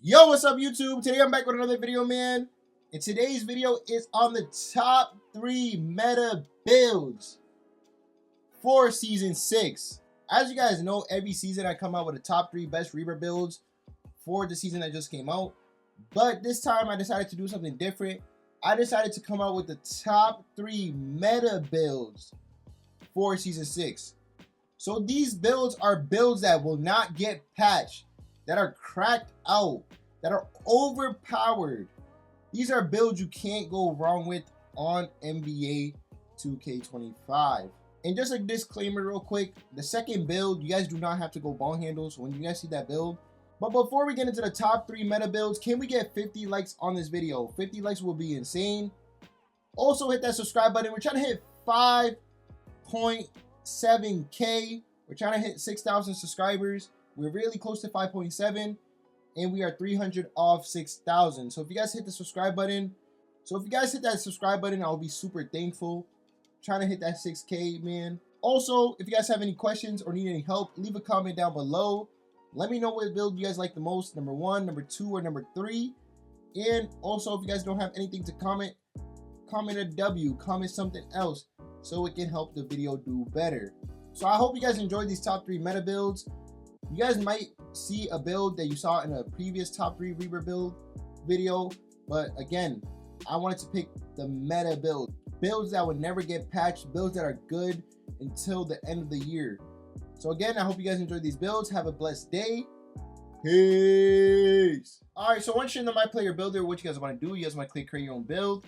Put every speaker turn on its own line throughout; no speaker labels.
Yo, what's up YouTube? Today I'm back with another video, man. And today's video is on the top 3 meta builds for season 6. As you guys know, every season I come out with the top 3 best rebirth builds for the season that just came out. But this time I decided to do something different. I decided to come out with the top 3 meta builds for season 6. So these builds are builds that will not get patched, that are cracked out, that are overpowered. These are builds you can't go wrong with on NBA 2K25. And just a disclaimer real quick, the second build, you guys do not have to go ball handles when you guys see that build. But before we get into the top 3 meta builds, can we get 50 likes on this video? 50 likes will be insane. Also hit that subscribe button. We're trying to hit 5.7K. We're trying to hit 6,000 subscribers. We're really close to 5.7 and we are 300 off 6,000. So if you guys hit the subscribe button, I'll be super thankful. Trying to hit that 6K, man. Also, if you guys have any questions or need any help, leave a comment down below. Let me know what build you guys like the most, number 1, number 2, or number 3. And also, if you guys don't have anything to comment, comment a W, comment something else so it can help the video do better. So I hope you guys enjoyed these top 3 meta builds. You guys might see a build that you saw in a previous top 3 rebirth build video, but again, I wanted to pick the meta build. Builds that would never get patched, builds that are good until the end of the year. So again, I hope you guys enjoyed these builds. Have a blessed day. Peace. Alright, so once you're in the My Player Builder, what you guys want to do, you guys want to click create your own build.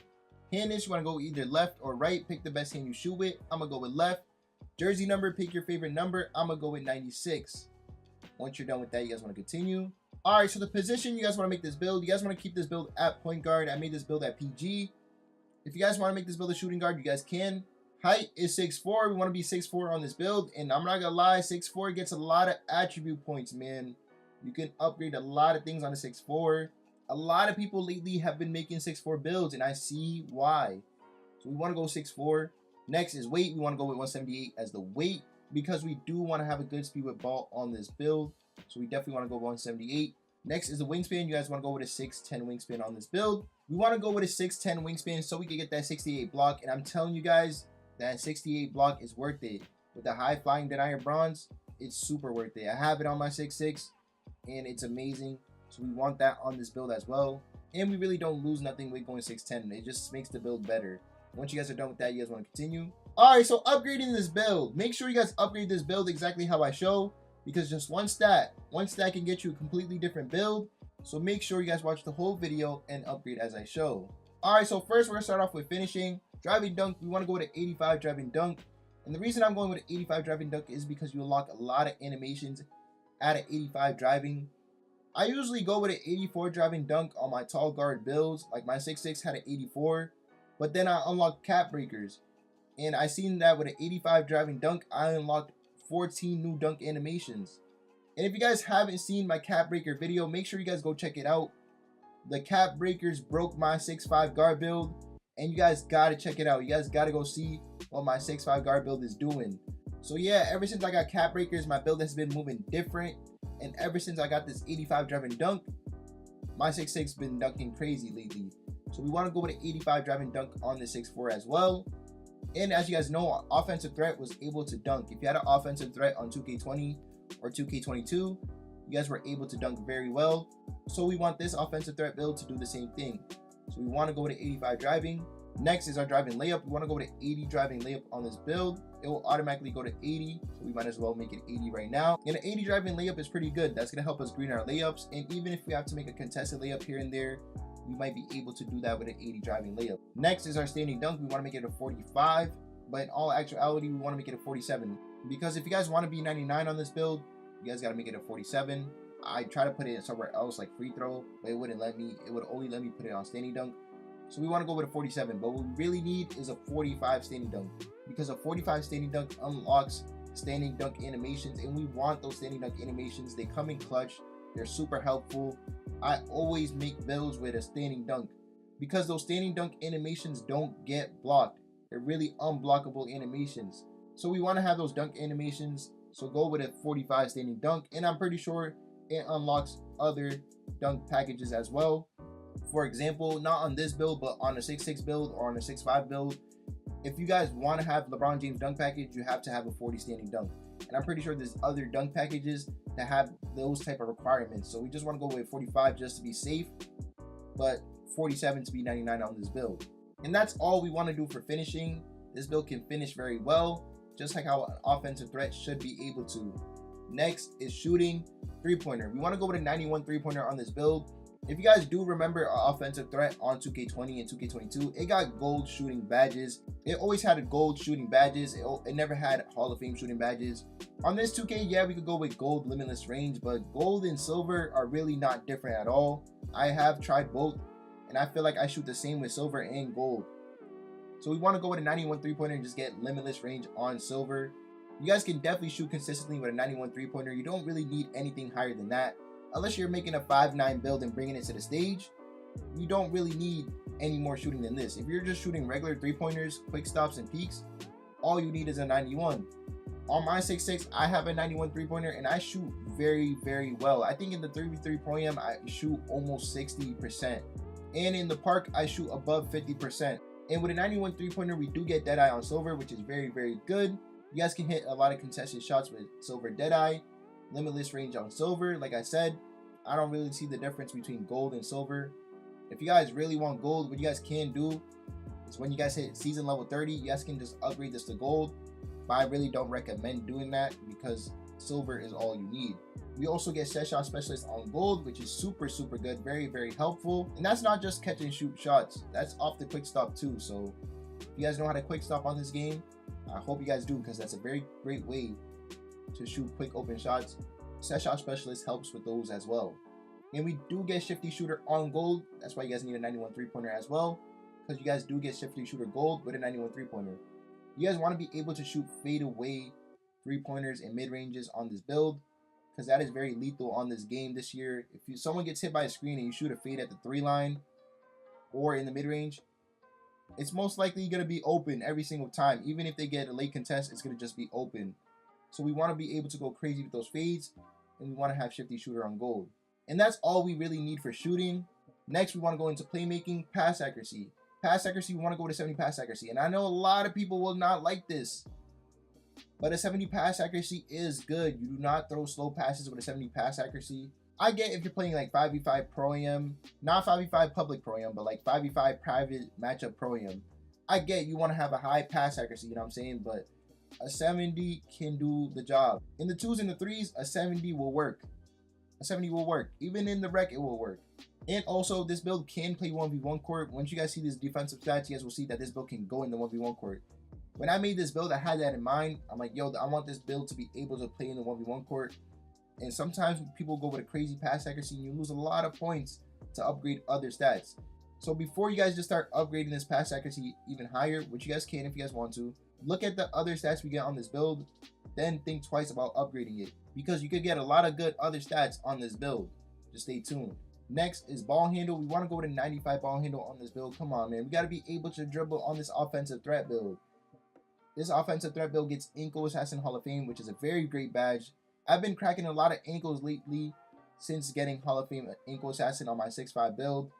Hand this, you want to go either left or right. Pick the best hand you shoot with. I'm going to go with left. Jersey number, pick your favorite number. I'm going to go with 96. Once you're done with that, you guys want to continue. Alright, so the position you guys want to make this build, you guys want to keep this build at point guard. I made this build at PG. If you guys want to make this build a shooting guard, you guys can. Height is 6'4". We want to be 6'4" on this build. And I'm not going to lie, 6'4" gets a lot of attribute points, man. You can upgrade a lot of things on a 6'4". A lot of people lately have been making 6'4" builds, and I see why. So we want to go 6'4". Next is weight. We want to go with 178 as the weight, because we do want to have a good speed with ball on this build. So we definitely want to go 178. Next is the wingspan. You guys want to go with a 6'10" wingspan on this build. We want to go with a 6'10" wingspan so we can get that 68 block. And I'm telling you guys, that 68 block is worth it. With the high flying denier bronze, it's super worth it. I have it on my 6'6", and it's amazing. So we want that on this build as well. And we really don't lose nothing with going 6'10". It just makes the build better. Once you guys are done with that, you guys want to continue. Alright, so upgrading this build. Make sure you guys upgrade this build exactly how I show, because just one stat can get you a completely different build. So make sure you guys watch the whole video and upgrade as I show. Alright, so first we're going to start off with finishing. Driving dunk, we want to go with an 85 driving dunk. And the reason I'm going with an 85 driving dunk is because you unlock a lot of animations at an 85 driving. I usually go with an 84 driving dunk on my tall guard builds. Like my 6'6" had an 84. But then I unlocked cap breakers. And I seen that with an 85 driving dunk, I unlocked 14 new dunk animations. And if you guys haven't seen my cap breaker video, make sure you guys go check it out. The cap breakers broke my 6'5" guard build, and you guys gotta check it out. You guys gotta go see what my 6'5" guard build is doing. So yeah, ever since I got cap breakers, my build has been moving different. And ever since I got this 85 driving dunk, my 6'6" been dunking crazy lately. So we want to go with an 85 driving dunk on the 6'4" as well. And as you guys know, offensive threat was able to dunk. If you had an offensive threat on 2K20 or 2K22, you guys were able to dunk very well. So we want this offensive threat build to do the same thing. So we want to go with an 85 driving. Next is our driving layup. We want to go with an 80 driving layup on this build. It will automatically go to 80. So we might as well make it 80 right now. And an 80 driving layup is pretty good. That's going to help us green our layups. And even if we have to make a contested layup here and there, we might be able to do that with an 80 driving layup. Next is our standing dunk. We want to make it a 45, but in all actuality, we want to make it a 47. Because if you guys want to be 99 on this build, you guys got to make it a 47. I tried to put it somewhere else like free throw, but it wouldn't let me. It would only let me put it on standing dunk. So we want to go with a 47, but what we really need is a 45 standing dunk, because a 45 standing dunk unlocks standing dunk animations, and we want those standing dunk animations. They come in clutch. They're super helpful. I always make builds with a standing dunk because those standing dunk animations don't get blocked. They're really unblockable animations. So we want to have those dunk animations. So go with a 45 standing dunk. And I'm pretty sure it unlocks other dunk packages as well. For example, not on this build, but on a 6'6 build or on a 6'5 build, if you guys want to have LeBron James dunk package, you have to have a 40 standing dunk. And I'm pretty sure there's other dunk packages that have those type of requirements. So we just want to go with 45 just to be safe, but 47 to be 99 on this build. And that's all we want to do for finishing. This build can finish very well, just like how an offensive threat should be able to. Next is shooting three-pointer. We want to go with a 91 three-pointer on this build. If you guys do remember our offensive threat on 2K20 and 2K22, it got gold shooting badges. It always had a gold shooting badges. It never had Hall of Fame shooting badges. On this 2K, yeah, we could go with gold limitless range, but gold and silver are really not different at all. I have tried both, and I feel like I shoot the same with silver and gold. So we want to go with a 91 three-pointer and just get limitless range on silver. You guys can definitely shoot consistently with a 91 three-pointer. You don't really need anything higher than that. Unless you're making a 5'9 build and bringing it to the stage, you don't really need any more shooting than this. If you're just shooting regular three-pointers, quick stops, and peaks, all you need is a 91. On my 6'6", I have a 91 three-pointer, and I shoot very, very well. I think in the 3v3 Pro-Am, I shoot almost 60%. And in the park, I shoot above 50%. And with a 91 three-pointer, we do get Deadeye on silver, which is very, very good. You guys can hit a lot of contested shots with silver Deadeye. Limitless range on silver. Like I said, I don't really see the difference between gold and silver. If you guys really want gold, what you guys can do is when you guys hit season level 30, you guys can just upgrade this to gold. But I really don't recommend doing that because silver is all you need. We also get set shot specialist on gold, which is super, super good. Very, very helpful. And that's not just catch and shoot shots. That's off the quick stop too. So if you guys know how to quick stop on this game, I hope you guys do, because that's a very great way to shoot quick open shots. Set shot specialist helps with those as well. And we do get shifty shooter on gold. That's why you guys need a 91 three-pointer as well, because you guys do get shifty shooter gold with a 91 three-pointer. You guys want to be able to shoot fade away three-pointers and mid-ranges on this build, because that is very lethal on this game this year. If someone gets hit by a screen and you shoot a fade at the 3 line or in the mid-range, it's most likely going to be open every single time. Even if they get a late contest, it's going to just be open. So we want to be able to go crazy with those fades, and we want to have shifty shooter on gold. And that's all we really need for shooting. Next, we want to go into playmaking, pass accuracy. Pass accuracy, we want to go to 70 pass accuracy. And I know a lot of people will not like this, but a 70 pass accuracy is good. You do not throw slow passes with a 70 pass accuracy. I get if you're playing like 5v5 Pro-Am, not 5v5 public Pro-Am, but like 5v5 private matchup Pro-Am. I get you want to have a high pass accuracy, you know what I'm saying? But a 70 can do the job. In the 2s and the 3s, a 70 will work. A 70 will work. Even in the rec, it will work. And also, this build can play 1v1 court. Once you guys see these defensive stats, you guys will see that this build can go in the 1v1 court. When I made this build, I had that in mind. I'm like, yo, I want this build to be able to play in the 1v1 court. And sometimes people go with a crazy pass accuracy and you lose a lot of points to upgrade other stats. So before you guys just start upgrading this pass accuracy even higher, which you guys can if you guys want to, look at the other stats we get on this build, then think twice about upgrading it, because you could get a lot of good other stats on this build. Just stay tuned. Next is ball handle. We want to go with a 95 ball handle on this build. Come on, man. We got to be able to dribble on this offensive threat build. This offensive threat build gets Ankle Assassin Hall of Fame, which is a very great badge. I've been cracking a lot of ankles lately since getting Hall of Fame Ankle Assassin on my 6'5 build.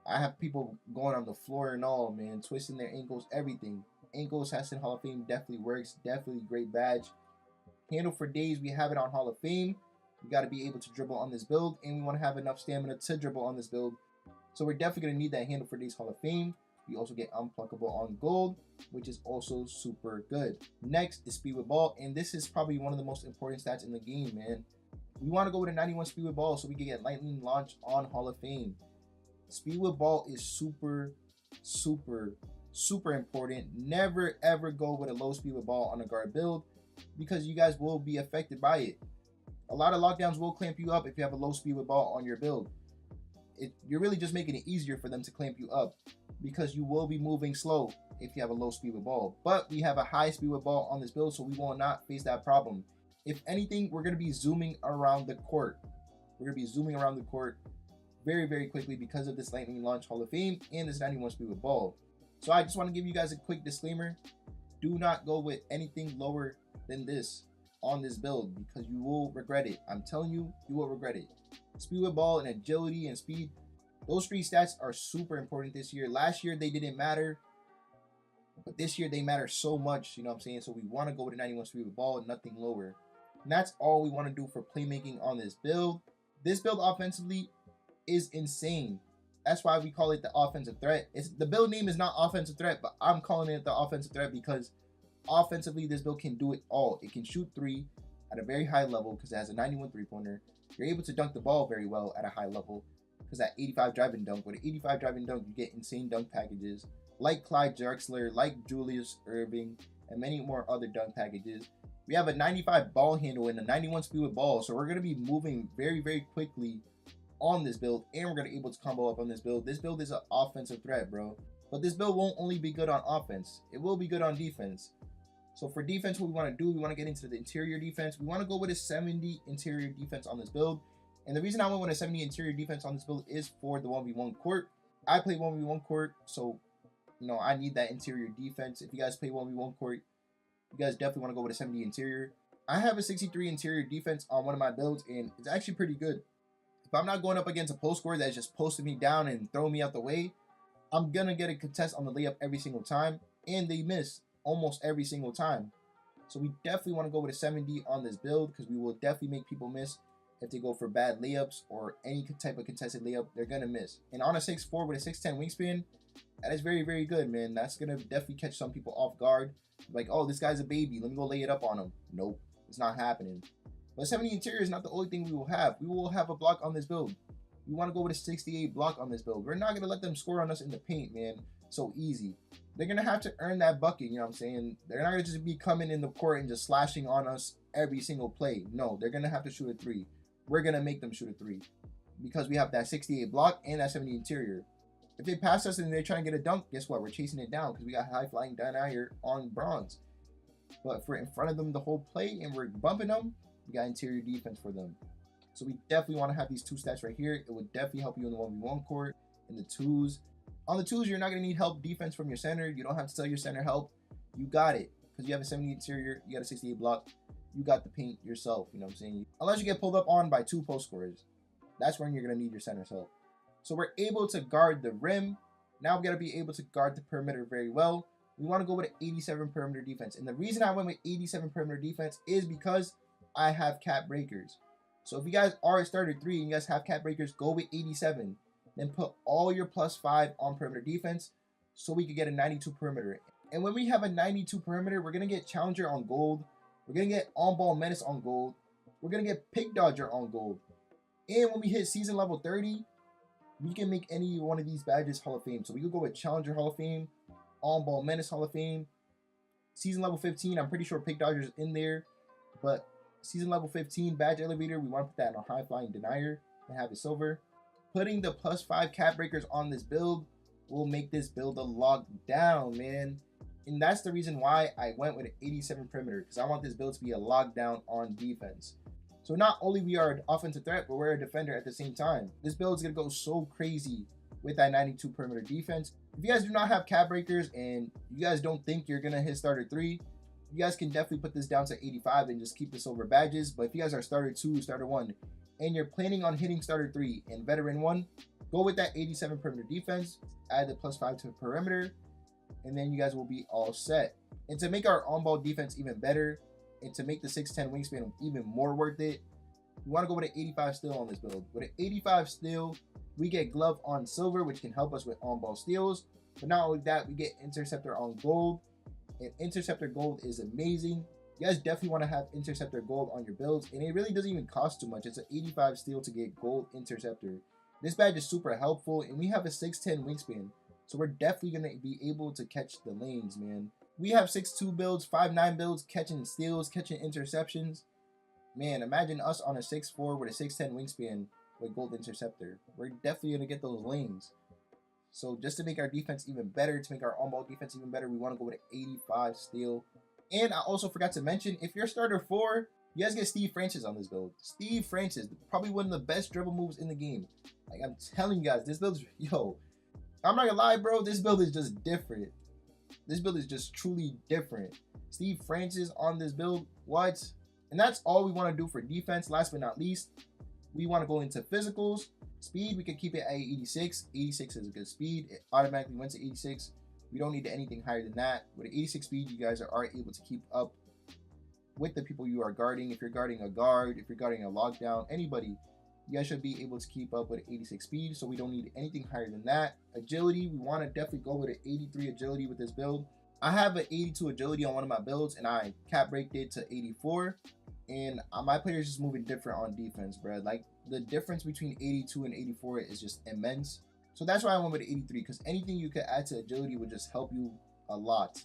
I have people going on the floor and all, man, twisting their ankles, everything. Ankle Assassin Hall of Fame definitely works. Definitely great badge. Handle for days, we have it on Hall of Fame. We got to be able to dribble on this build, and we want to have enough stamina to dribble on this build. So we're definitely going to need that handle for days Hall of Fame. We also get unpluckable on gold, which is also super good. Next is speed with ball, and this is probably one of the most important stats in the game, man. We want to go with a 91 speed with ball so we can get lightning launch on Hall of Fame. Speed with ball is super, super, super important. Never ever go with a low speed with ball on a guard build, because you guys will be affected by it. A lot of lockdowns will clamp you up if you have a low speed with ball on your build. You're really just making it easier for them to clamp you up, because you will be moving slow if you have a low speed with ball. But we have a high speed with ball on this build, so we will not face that problem. If anything, we're going to be zooming around the court. We're going to be zooming around the court very, very quickly because of this lightning launch Hall of Fame and this 91 speed with ball. So I just want to give you guys a quick disclaimer. Do not go with anything lower than this. on this build because you will regret it. I'm telling you, you will regret it. Speed with ball and agility and speed, those three stats are super important this year. Last year they didn't matter, but this year they matter so much, you know what I'm saying? So we want to go with a 91 speed with ball, nothing lower. And that's all we want to do for playmaking on this build. This build offensively is insane. That's why we call it the offensive threat. The build name is not offensive threat, but I'm calling it the offensive threat because offensively this build can do it all. It can shoot three at a very high level because it has a 91 three-pointer. You're able to dunk the ball very well at a high level because that 85 drive and dunk. With an 85 drive and dunk, you get insane dunk packages like Clyde Drexler, like Julius Irving, and many more other dunk packages. We have a 95 ball handle and a 91 speed with ball, so we're going to be moving very, very quickly on this build, and we're going to be able to combo up on this build. This build is an offensive threat, bro. But this build won't only be good on offense. It will be good on defense. So for defense, what we want to do, we want to get into the interior defense. We want to go with a 70 interior defense on this build. And the reason I went with a 70 interior defense on this build is for the 1v1 court. I play 1v1 court, so, you know, I need that interior defense. If you guys play 1v1 court, you guys definitely want to go with a 70 interior. I have a 63 interior defense on one of my builds, and it's actually pretty good. If I'm not going up against a post scorer that's just posting me down and throwing me out the way, I'm going to get a contest on the layup every single time, and they miss almost every single time. So we definitely want to go with a 70 on this build because we will definitely make people miss if they go for bad layups or any type of contested layup. They're going to miss. And on a 6'4" with a 6'10" wingspan, that is very, very good, man. That's going to definitely catch some people off guard. Like, oh, this guy's a baby. Let me go lay it up on him. Nope, it's not happening. But 70 interior is not the only thing we will have. We will have a block on this build. We want to go with a 68 block on this build. We're not going to let them score on us in the paint, man. So easy. They're going to have to earn that bucket, you know what I'm saying? They're not going to just be coming in the court and just slashing on us every single play. No, they're going to have to shoot a three. We're going to make them shoot a three because we have that 68 block and that 70 interior. If they pass us and they're trying to get a dunk, guess what? We're chasing it down because we got high flying down out here on bronze. But if we're in front of them the whole play and we're bumping them, we got interior defense for them. So we definitely want to have these two stats right here. It would definitely help you in the 1v1 court, in the twos. On the twos, you're not going to need help defense from your center. You don't have to tell your center help. You got it. Because you have a 70 interior, you got a 68 block. You got the paint yourself, you know what I'm saying? Unless you get pulled up on by two post scorers. That's when you're going to need your center's help. So we're able to guard the rim. Now we got to be able to guard the perimeter very well. We want to go with an 87 perimeter defense. And the reason I went with 87 perimeter defense is because I have cap breakers. So if you guys are a starter 3 and you guys have cap breakers, go with 87. Then put all your +5 on perimeter defense so we can get a 92 perimeter. And when we have a 92 perimeter, we're going to get challenger on gold. We're going to get on-ball menace on gold. We're going to get pick dodger on gold. And when we hit season level 30, we can make any one of these badges Hall of Fame. So we could go with challenger Hall of Fame, on-ball menace Hall of Fame. Season level 15, I'm pretty sure pick dodger is in there. But season level 15 badge elevator, we want to put that in a high flying denier and have it silver. Putting the +5 cap breakers on this build will make this build a lockdown, man. And that's the reason why I went with an 87 perimeter, because I want this build to be a lockdown on defense. So not only we are an offensive threat, but we're a defender at the same time. This build is going to go so crazy with that 92 perimeter defense. If you guys do not have cap breakers and you guys don't think you're going to hit starter 3, you guys can definitely put this down to 85 and just keep the silver badges. But if you guys are starter 2, starter 1, and you're planning on hitting starter 3 and veteran 1, go with that 87 perimeter defense, add the +5 to the perimeter, and then you guys will be all set. And to make our on-ball defense even better, and to make the 6'10" wingspan even more worth it, we want to go with an 85 steal on this build. With an 85 steal, we get glove on silver, which can help us with on-ball steals. But not only that, we get interceptor on gold. And interceptor gold is amazing. You guys definitely want to have interceptor gold on your builds, and it really doesn't even cost too much. It's an 85 steal to get gold interceptor. This badge is super helpful, and we have a 6'10" wingspan, so we're definitely going to be able to catch the lanes, man. We have 6'2" builds, 5'9" builds, catching steals, catching interceptions. Man, imagine us on a 6'4" with a 6'10" wingspan with gold interceptor. We're definitely going to get those lanes. So just to make our defense even better, to make our on-ball defense even better, we want to go with an 85 steal. And I also forgot to mention, if you're starter 4, you guys get Steve Francis on this build. Steve Francis, probably one of the best dribble moves in the game. Like, I'm telling you guys, this build's, yo, I'm not gonna lie, bro, this build is just different. This build is just truly different. Steve Francis on this build, what? And that's all we want to do for defense. Last but not least, we want to go into physicals. Speed, we can keep it at 86. 86 is a good speed. It automatically went to 86. We don't need anything higher than that. With an 86 speed, you guys are able to keep up with the people you are guarding. If you're guarding a guard, if you're guarding a lockdown, anybody, you guys should be able to keep up with an 86 speed, so we don't need anything higher than that. Agility, we want to definitely go with an 83 agility with this build. I have an 82 agility on one of my builds, and I cap braked it to 84. And my players just moving different on defense, bro. Like, the difference between 82 and 84 is just immense. So that's why I went with 83, because anything you could add to agility would just help you a lot.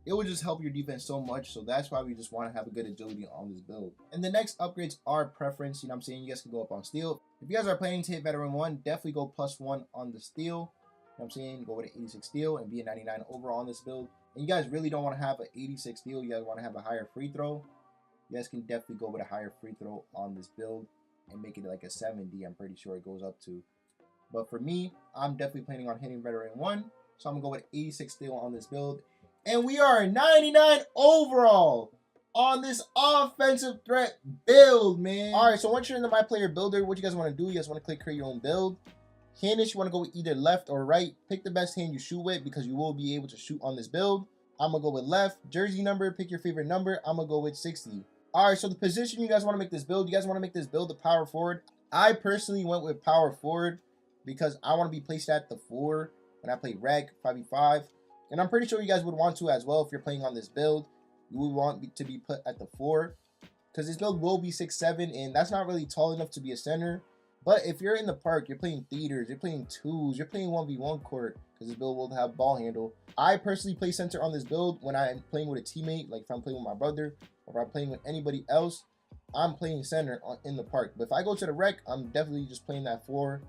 It would just help your defense so much. So that's why we just want to have a good agility on this build. And the next upgrades are preference. You know what I'm saying? You guys can go up on steal. If you guys are planning to hit veteran 1, definitely go +1 on the steal. You know what I'm saying? Go with an 86 steal and be a 99 overall on this build. And you guys really don't want to have an 86 steal. You guys want to have a higher free throw. You guys can definitely go with a higher free throw on this build and make it like a 70. I'm pretty sure it goes up to. But for me, I'm definitely planning on hitting veteran 1. So I'm going to go with 86 steal on this build. And we are 99 overall on this offensive threat build, man. All right, so once you're in the My Player Builder, what you guys want to do, you guys want to click create your own build. Handage, you want to go with either left or right. Pick the best hand you shoot with, because you will be able to shoot on this build. I'm going to go with left. Jersey number, pick your favorite number. I'm going to go with 60. All right, so the position you guys want to make this build, you guys want to make this build a power forward. I personally went with power forward because I want to be placed at the 4 when I play rec 5v5. And I'm pretty sure you guys would want to as well. If you're playing on this build, you would want to be put at the 4, because this build will be 6'7", and that's not really tall enough to be a center. But if you're in the park, you're playing theaters, you're playing 2s, you're playing 1v1 court, because this build will have ball handle. I personally play center on this build when I'm playing with a teammate, like if I'm playing with my brother, or if I'm playing with anybody else, I'm playing center in the park. But if I go to the rec, I'm definitely just playing that 4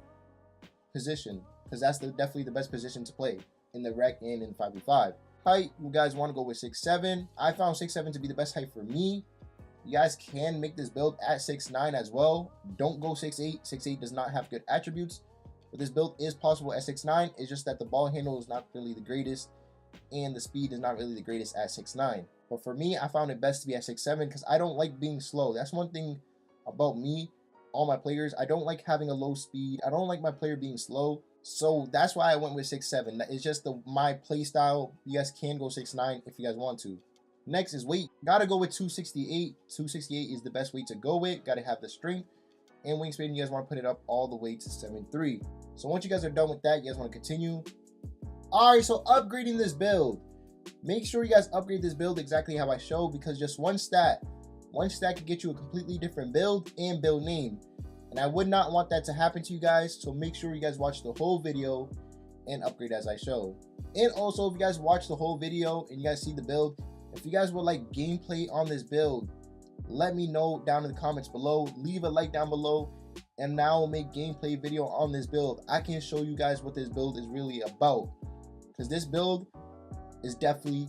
position, because that's definitely the best position to play in the rec and in 5v5. Height, you guys want to go with 6'7". I found 6'7" to be the best height for me. You guys can make this build at 6'9" as well. Don't go 6'8". 6'8" does not have good attributes, but this build is possible at 6'9". It's just that the ball handle is not really the greatest, and the speed is not really the greatest at 6'9". But for me, I found it best to be at 6'7", because I don't like being slow. That's one thing about me, all my players. I don't like having a low speed. I don't like my player being slow. So that's why I went with 6'7". It's just my play style. You guys can go 6'9" if you guys want to. Next is weight. Gotta go with 268. 268 is the best weight to go with. Gotta have the strength. And wingspan, you guys want to put it up all the way to 7'3". So once you guys are done with that, you guys want to continue. Alright, so upgrading this build. Make sure you guys upgrade this build exactly how I showed, because just one stat could get you a completely different build and build name. And I would not want that to happen to you guys, so make sure you guys watch the whole video and upgrade as I show. And also, if you guys watch the whole video and you guys see the build, if you guys would like gameplay on this build, let me know down in the comments below. Leave a like down below, and now I'll make gameplay video on this build. I can show you guys what this build is really about, because this build is definitely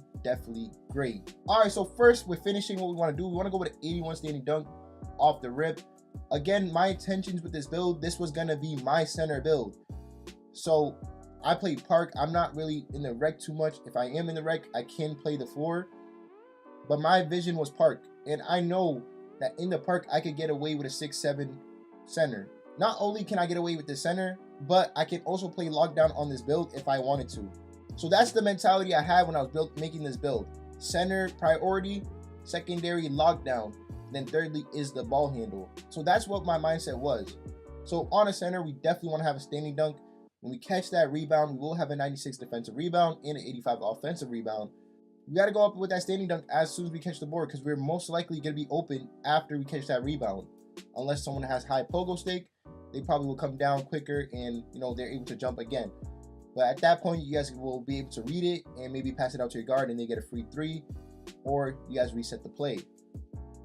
great. All right, so first we're finishing what we want to do. We want to go with an 81 standing dunk off the rip. Again, my intentions with this build, this was gonna be my center build. So I play park. I'm not really in the rec too much. If I am in the rec, I can play the 4, but my vision was park, and I know that in the park I could get away with a 6'7" center. Not only can I get away with the center, but I can also play lockdown on this build if I wanted to. So that's the mentality I had when I was making this build. Center priority, secondary lockdown, then thirdly is the ball handle. So that's what my mindset was. So on a center, we definitely want to have a standing dunk. When we catch that rebound, we will have a 96 defensive rebound and an 85 offensive rebound. We got to go up with that standing dunk as soon as we catch the board, because we're most likely going to be open after we catch that rebound. Unless someone has high pogo stake, they probably will come down quicker and, you know, they're able to jump again. But at that point, you guys will be able to read it and maybe pass it out to your guard and they get a free 3, or you guys reset the play.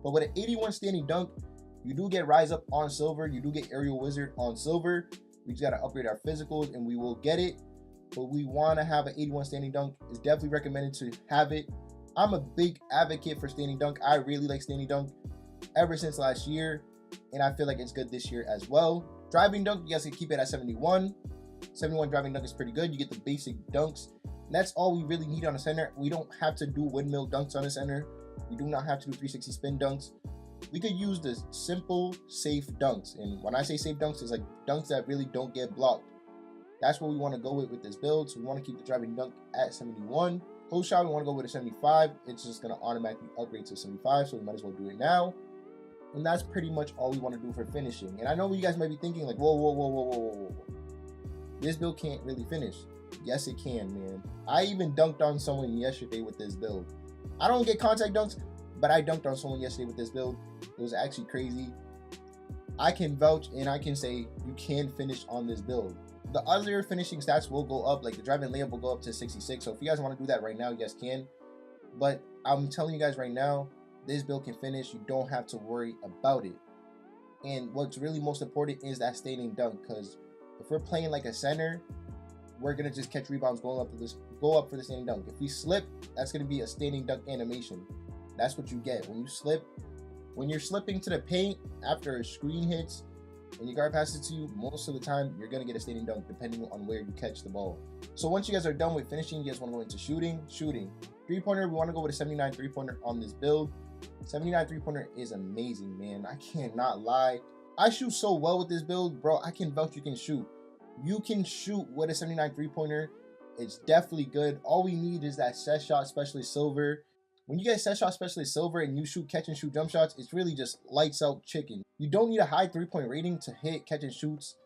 But with an 81 standing dunk, you do get rise up on silver. You do get aerial wizard on silver. We just got to upgrade our physicals and we will get it. But we want to have an 81 standing dunk. It's definitely recommended to have it. I'm a big advocate for standing dunk. I really like standing dunk ever since last year, and I feel like it's good this year as well. Driving dunk, you guys can keep it at 71. 71 driving dunk is pretty good. You get the basic dunks. And that's all we really need on a center. We don't have to do windmill dunks on a center. We do not have to do 360 spin dunks. we could use the simple, safe dunks. And when I say safe dunks, it's like dunks that really don't get blocked. That's what we want to go with this build. So we want to keep the driving dunk at 71. Post shot, we want to go with a 75. It's just going to automatically upgrade to 75, so we might as well do it now. And that's pretty much all we want to do for finishing. And I know you guys might be thinking like, whoa. This build can't really finish. Yes, it can, man. I even dunked on someone yesterday with this build. I don't get contact dunks, but I dunked on someone yesterday with this build. It was actually crazy. I can vouch and I can say you can finish on this build. The other finishing stats will go up, like the driving layup will go up to 66. So if you guys want to do that right now, you guys can. But I'm telling you guys right now, this build can finish. You don't have to worry about it. And what's really most important is that standing dunk, because if we're playing like a center, we're gonna just catch rebounds going up for the standing dunk. If we slip, that's gonna be a standing dunk animation. That's what you get when you slip. When you're slipping to the paint after a screen hits and your guard passes it to you, most of the time you're gonna get a standing dunk depending on where you catch the ball. So once you guys are done with finishing, you guys want to go into shooting. 3-pointer, we want to go with a 79 3-pointer on this build. 79 3-pointer is amazing, man. I cannot lie. I shoot so well with this build, bro. I can vouch you can shoot. You can shoot with a 79 3-pointer. It's definitely good. All we need is that set shot specialist silver. When you get set shot specialist silver and you shoot catch and shoot jump shots, it's really just lights out chicken. You don't need a high 3-point rating to hit catch and shoots.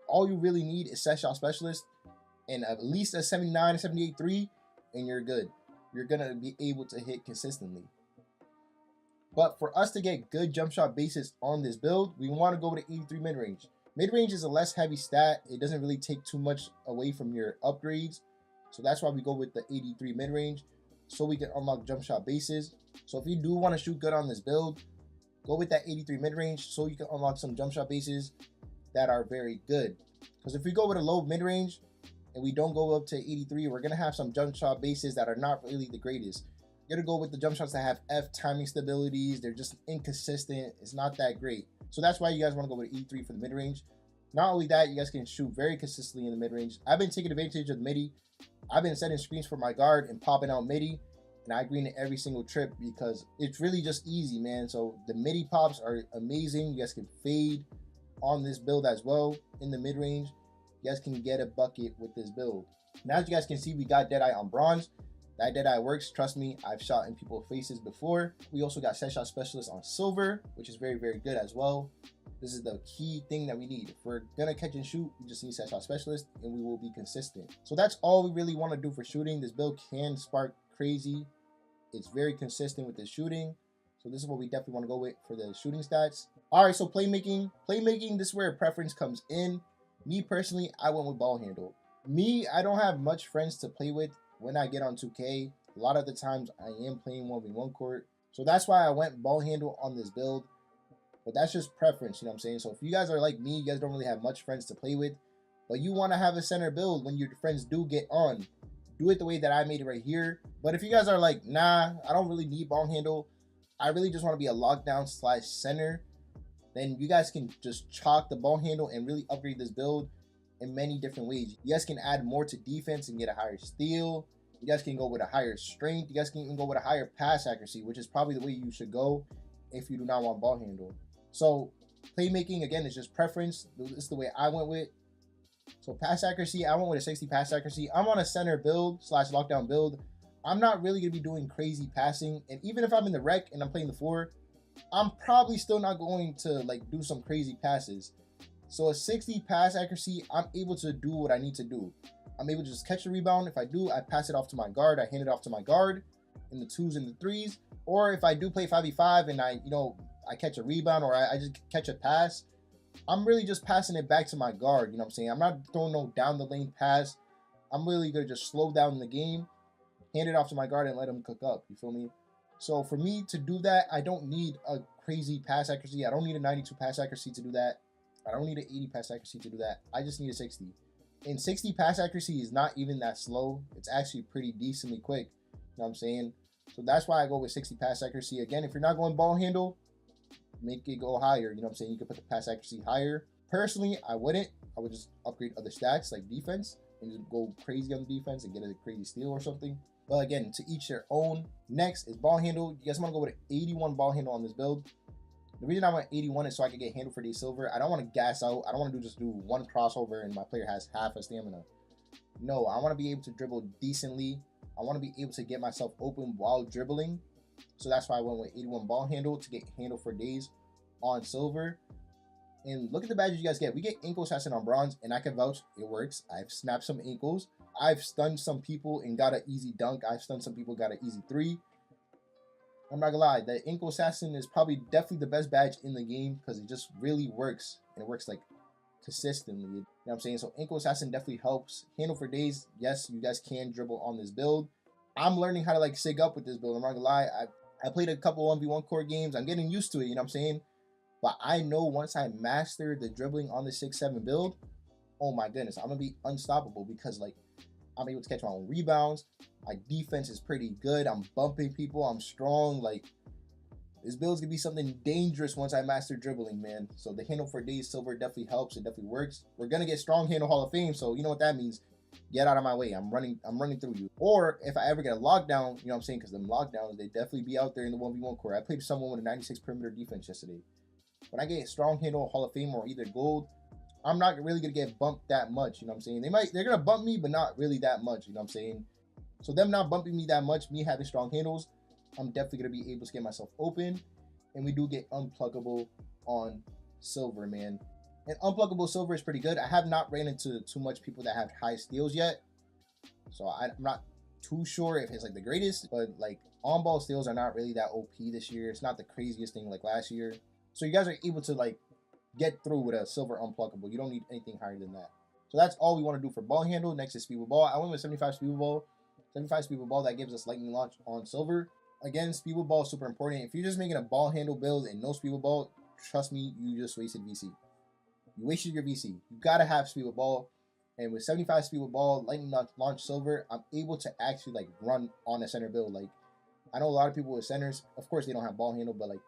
All you really need is set shot specialist and at least a 79 or 78 3, and you're good. You're gonna be able to hit consistently. But for us to get good jump shot bases on this build, we want to go with an 83 mid-range. Mid-range is a less heavy stat. It doesn't really take too much away from your upgrades. So that's why we go with the 83 mid-range, so we can unlock jump shot bases. So if you do want to shoot good on this build, go with that 83 mid-range so you can unlock some jump shot bases that are very good. Because if we go with a low mid-range and we don't go up to 83, we're going to have some jump shot bases that are not really the greatest. You're going to go with the jump shots that have F timing stabilities. They're just inconsistent. It's not that great. So that's why you guys want to go with E3 for the mid-range. Not only that, you guys can shoot very consistently in the mid-range. I've been taking advantage of the midi. I've been setting screens for my guard and popping out midi, and I green it every single trip because it's really just easy, man. So the midi pops are amazing. You guys can fade on this build as well in the mid-range. You guys can get a bucket with this build. Now, as you guys can see, we got Deadeye on bronze. That Deadeye works, trust me. I've shot in people's faces before. We also got set shot specialist on silver, which is very, very good as well. This is the key thing that we need. If we're gonna catch and shoot, we just need set shot specialist and we will be consistent. So that's all we really want to do for shooting. This build can spark crazy. It's very consistent with the shooting. So this is what we definitely want to go with for the shooting stats. All right, so playmaking. Playmaking, this is where preference comes in. Me personally, I went with ball handle. Me, I don't have much friends to play with when I get on 2K. A lot of the times I am playing 1v1 court. So that's why I went ball handle on this build. But that's just preference, you know what I'm saying? So if you guys are like me, you guys don't really have much friends to play with, but you want to have a center build when your friends do get on, do it the way that I made it right here. But if you guys are like, nah, I don't really need ball handle, I really just want to be a lockdown / center, then you guys can just chalk the ball handle and really upgrade this build in many different ways. You guys can add more to defense and get a higher steal. You guys can go with a higher strength. You guys can even go with a higher pass accuracy, which is probably the way you should go if you do not want ball handle. So playmaking, again, is just preference. This is the way I went with. So pass accuracy, I went with a 60 pass accuracy. I'm on a center build / lockdown build. I'm not really going to be doing crazy passing. And even if I'm in the rec and I'm playing the 4, I'm probably still not going to like do some crazy passes. So a 60 pass accuracy, I'm able to do what I need to do. I'm able to just catch the rebound. If I do, I pass it off to my guard. I hand it off to my guard in the 2s and the 3s. Or if I do play 5v5 and I catch a rebound or I just catch a pass, I'm really just passing it back to my guard. You know what I'm saying? I'm not throwing no down the lane pass. I'm really going to just slow down the game, hand it off to my guard and let him cook up. You feel me? So for me to do that, I don't need a crazy pass accuracy. I don't need a 92 pass accuracy to do that. I don't need an 80 pass accuracy to do that. I just need a 60. And 60 pass accuracy is not even that slow. It's actually pretty decently quick. You know what I'm saying? So that's why I go with 60 pass accuracy. Again, if you're not going ball handle, make it go higher. You know what I'm saying? You can put the pass accuracy higher. Personally, I wouldn't. I would just upgrade other stats like defense and just go crazy on defense and get a crazy steal or something. But again, to each their own. Next is ball handle. You guys want to go with an 81 ball handle on this build. The reason I went 81 is so I could get handle for day silver. I don't want to gas out. I don't want to just do one crossover and my player has half a stamina. No, I want to be able to dribble decently. I want to be able to get myself open while dribbling. So that's why I went with 81 ball handle to get handle for days on silver. And look at the badges you guys get. We get ankle assassin on bronze, and I can vouch it works. I've snapped some ankles. I've stunned some people and got an easy dunk. I've stunned some people, got an easy 3. I'm not gonna lie, the ankle assassin is probably definitely the best badge in the game because it just really works, and it works like consistently. You know what I'm saying? So ankle assassin definitely helps. Handle for days, yes, you guys can dribble on this build. I'm learning how to like sig up with this build. I'm not gonna lie, I played a couple 1v1 core games. I'm getting used to it, you know what I'm saying? But I know once I master the dribbling on the 6-7 build, oh my goodness, I'm gonna be unstoppable because like I'm able to catch my own rebounds. My defense is pretty good. I'm bumping people. I'm strong. Like, this build's gonna be something dangerous once I master dribbling, man. So the handle for days silver definitely helps. It definitely works. We're gonna get strong handle Hall of Fame, so you know what that means. Get out of my way. I'm running through you. Or if I ever get a lockdown, you know what I'm saying? Because them lockdowns, they definitely be out there in the 1v1 core. I played someone with a 96 perimeter defense yesterday. When I get strong handle Hall of Fame or either gold, I'm not really gonna get bumped that much, you know what I'm saying? They're gonna bump me, but not really that much, you know what I'm saying? So them not bumping me that much, me having strong handles, I'm definitely gonna be able to get myself open. And we do get unpluggable on silver, man. And unpluggable silver is pretty good. I have not ran into too much people that have high steals yet, so I'm not too sure if it's like the greatest, but like on-ball steals are not really that OP this year. It's not the craziest thing like last year. So you guys are able to like get through with a silver unpluggable. You don't need anything higher than that. So that's all we want to do for ball handle. Next is speed with ball. I went with 75 speed with ball. 75 speed with ball, that gives us lightning launch on silver. Again, speed with ball is super important. If you're just making a ball handle build and no speed with ball, trust me, you just wasted VC. You wasted your VC. You gotta have speed with ball. And with 75 speed with ball, lightning launch silver, I'm able to actually like run on a center build. Like, I know a lot of people with centers, of course they don't have ball handle, but like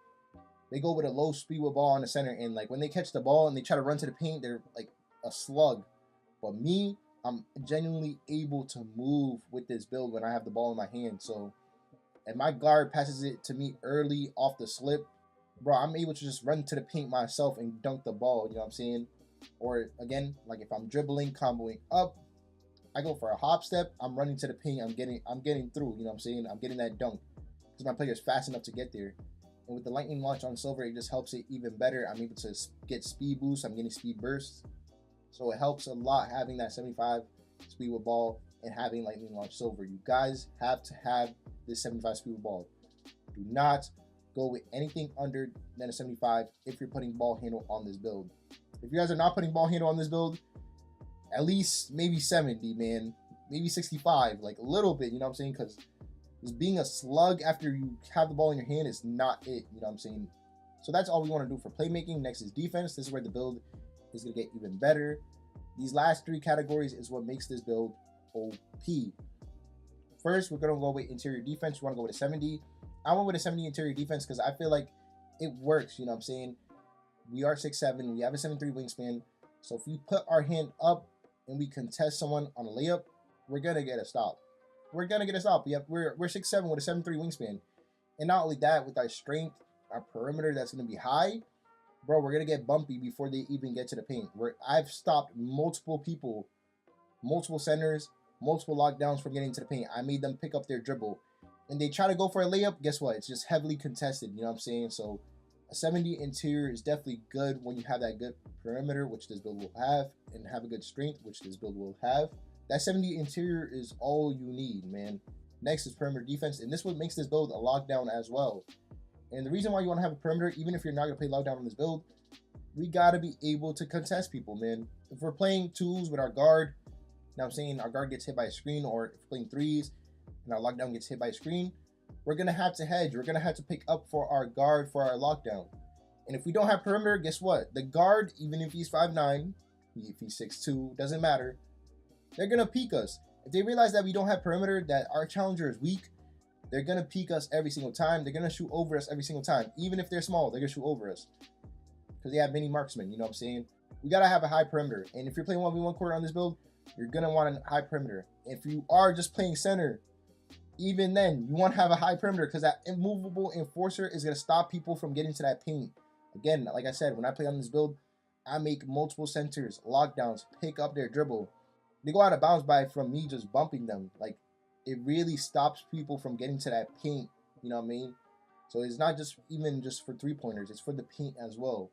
they go with a low speed with ball on the center, and like when they catch the ball and they try to run to the paint, they're like a slug. But me, I'm genuinely able to move with this build when I have the ball in my hand. So, and my guard passes it to me early off the slip, bro, I'm able to just run to the paint myself and dunk the ball, you know what I'm saying? Or again, like if I'm dribbling, comboing up, I go for a hop step, I'm running to the paint, I'm getting through, you know what I'm saying? I'm getting that dunk because my player is fast enough to get there. And with the lightning launch on silver, it just helps it even better. I'm able to get speed boost, I'm getting speed bursts. So it helps a lot having that 75 speed with ball and having lightning launch silver. You guys have to have this 75 speed with ball. Do not go with anything under than a 75 if you're putting ball handle on this build. If you guys are not putting ball handle on this build, at least maybe 70, man. Maybe 65, like a little bit, you know what I'm saying? Because just being a slug after you have the ball in your hand is not it, you know what I'm saying? So that's all we want to do for playmaking. Next is defense. This is where the build is going to get even better. These last 3 categories is what makes this build OP. First, we're going to go with interior defense. You want to go with a 70. I went with a 70 interior defense because I feel like it works, you know what I'm saying? We are 6'7", we have a 7'3" wingspan. So if we put our hand up and we contest someone on a layup, we're going to get a stop. We're going to get a stop. We're 6'7" with a 7'3" wingspan. And not only that, with our strength, our perimeter that's going to be high, bro, we're going to get bumpy before they even get to the paint. I've stopped multiple people, multiple centers, multiple lockdowns from getting to the paint. I made them pick up their dribble. And they try to go for a layup, guess what? It's just heavily contested, you know what I'm saying? So a 70 interior is definitely good when you have that good perimeter, which this build will have, and have a good strength, which this build will have. That 70 interior is all you need, man. Next is perimeter defense, and this is what makes this build a lockdown as well. And the reason why you want to have a perimeter, even if you're not going to play lockdown on this build, we got to be able to contest people, man. If we're playing twos with our guard, you know what I'm saying, our guard gets hit by a screen, or if we're playing threes and our lockdown gets hit by a screen, we're going to have to hedge. We're going to have to pick up for our guard for our lockdown. And if we don't have perimeter, guess what? The guard, even if he's 5'9", if he's 6'2", doesn't matter. They're going to peek us. If they realize that we don't have perimeter, that our challenger is weak, they're going to peek us every single time. They're going to shoot over us every single time. Even if they're small, they're going to shoot over us. Because they have many marksmen, you know what I'm saying? We got to have a high perimeter. And if you're playing 1v1 quarter on this build, you're going to want a high perimeter. If you are just playing center, even then, you want to have a high perimeter because that immovable enforcer is going to stop people from getting to that paint. Again, like I said, when I play on this build, I make multiple centers, lockdowns, pick up their dribble. They go out of bounds from me just bumping them. Like, it really stops people from getting to that paint, you know what I mean? So it's not just even just for 3-pointers, it's for the paint as well.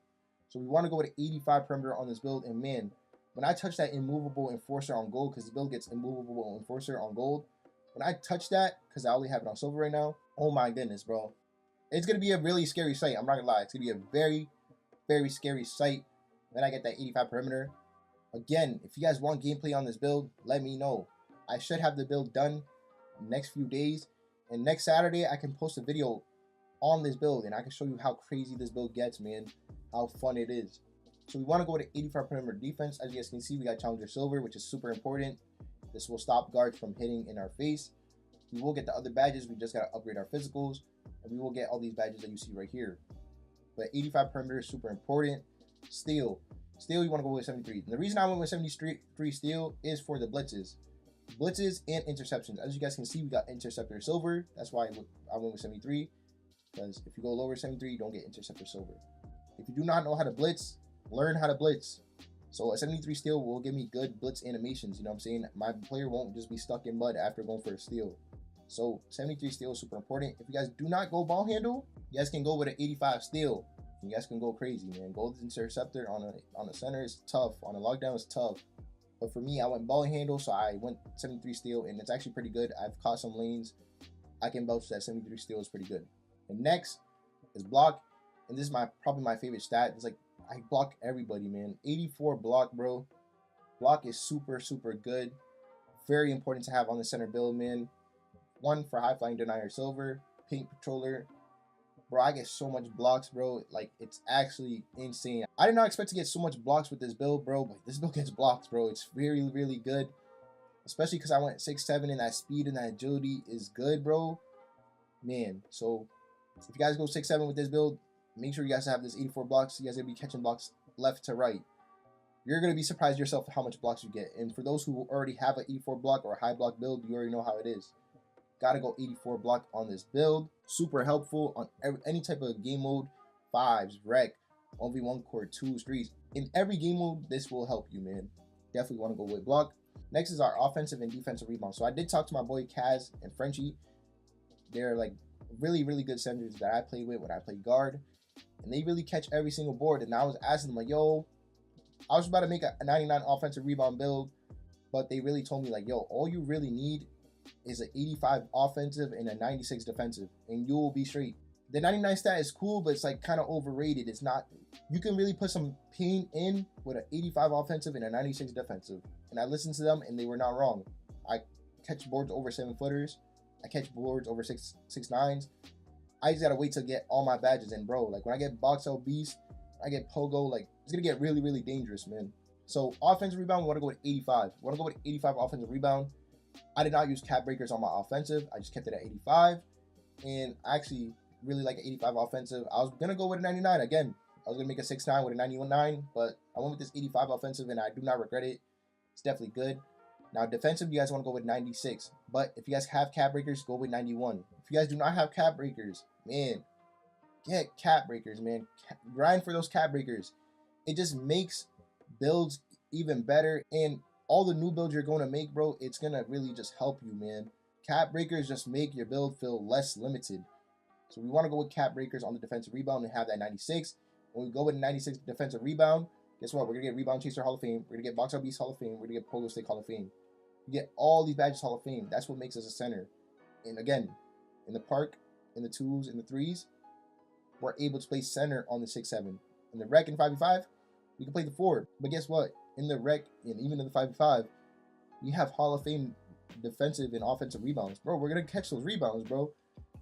So we want to go with 85 perimeter on this build, and man, when I touch that immovable enforcer on gold, because the build gets immovable enforcer on gold, when I touch that, because I only have it on silver right now, oh my goodness, bro. It's going to be a really scary sight. I'm not going to lie. It's going to be a very, very scary sight when I get that 85 perimeter. Again, if you guys want gameplay on this build, let me know. I should have the build done in the next few days. And next Saturday, I can post a video on this build, and I can show you how crazy this build gets, man. How fun it is. So we want to go with 85 perimeter defense. As you guys can see, we got Challenger Silver, which is super important. This will stop guards from hitting in our face. We will get the other badges. We just got to upgrade our physicals. And we will get all these badges that you see right here. But 85 perimeter is super important. Steal, you want to go with 73. And the reason I went with 73 steal is for the blitzes. Blitzes and interceptions. As you guys can see, we got interceptor silver. That's why I went with 73. Because if you go lower 73, you don't get interceptor silver. If you do not know how to blitz, learn how to blitz. So a 73 steal will give me good blitz animations. You know what I'm saying? My player won't just be stuck in mud after going for a steal. So 73 steal is super important. If you guys do not go ball handle, you guys can go with an 85 steal. You guys can go crazy, man. Gold interceptor on a center is tough. On a lockdown is tough. But for me, I went ball handle, so I went 73 steal, and it's actually pretty good. I've caught some lanes. I can vouch that 73 steal is pretty good. And next is block, and this is probably my favorite stat. It's like I block everybody, man. 84 block, bro. Block is super, super good. Very important to have on the center build, man. 1 for high flying denier silver, pink patroller. Bro, I get so much blocks, bro. Like, it's actually insane. I did not expect to get so much blocks with this build, bro, but this build gets blocks, bro. It's really, really good. Especially because I went 6'7", and that speed and that agility is good, bro. Man, so if you guys go 6'7" with this build, make sure you guys have this 84 blocks. You guys are going to be catching blocks left to right. You're going to be surprised yourself how much blocks you get. And for those who already have an 84 block or a high block build, you already know how it is. Gotta go 84 block on this build. Super helpful on any type of game mode. 5s, rec, 1v1 court, 2s, 3s. In every game mode, this will help you, man. Definitely want to go with block. Next is our offensive and defensive rebound. So I did talk to my boy Kaz and Frenchie. They're like really, really good centers that I play with when I play guard. And they really catch every single board. And I was asking them, like, yo, I was about to make a 99 offensive rebound build. But they really told me, like, yo, all you really need is an 85 offensive and a 96 defensive, and you will be straight. The 99 stat is cool, but it's like kind of overrated. It's not. You can really put some pain in with an 85 offensive and a 96 defensive. And I listened to them, and they were not wrong. I catch boards over 7-footers. I catch boards over 6'9". I just gotta wait to get all my badges in, bro. Like when I get box out beast, I get pogo. Like it's gonna get really, really dangerous, man. So offensive rebound, we want to go with 85. We want to go with 85 offensive rebound. I did not use cap breakers on my offensive. I just kept it at 85. And I actually really like an 85 offensive. I was going to go with a 99 again. I was going to make a 6'9" with a 91.9, but I went with this 85 offensive, and I do not regret it. It's definitely good. Now, defensive, you guys want to go with 96. But if you guys have cap breakers, go with 91. If you guys do not have cap breakers, man, get cap breakers, man. Grind for those cap breakers. It just makes builds even better, and all the new builds you're going to make, bro, it's going to really just help you, man. Cap breakers just make your build feel less limited. So we want to go with cap breakers on the defensive rebound and have that 96. When we go with 96 defensive rebound, guess what? We're going to get Rebound Chaser Hall of Fame. We're going to get Box Out Beast Hall of Fame. We're going to get Pogo Stick Hall of Fame. You get all these badges Hall of Fame. That's what makes us a center. And again, in the park, in the 2s, in the 3s, we're able to play center on the 6'7". In the rec and 5v5, we can play the 4. But guess what? In the rec and even in the 5v5, we have Hall of Fame defensive and offensive rebounds. Bro, we're going to catch those rebounds, bro.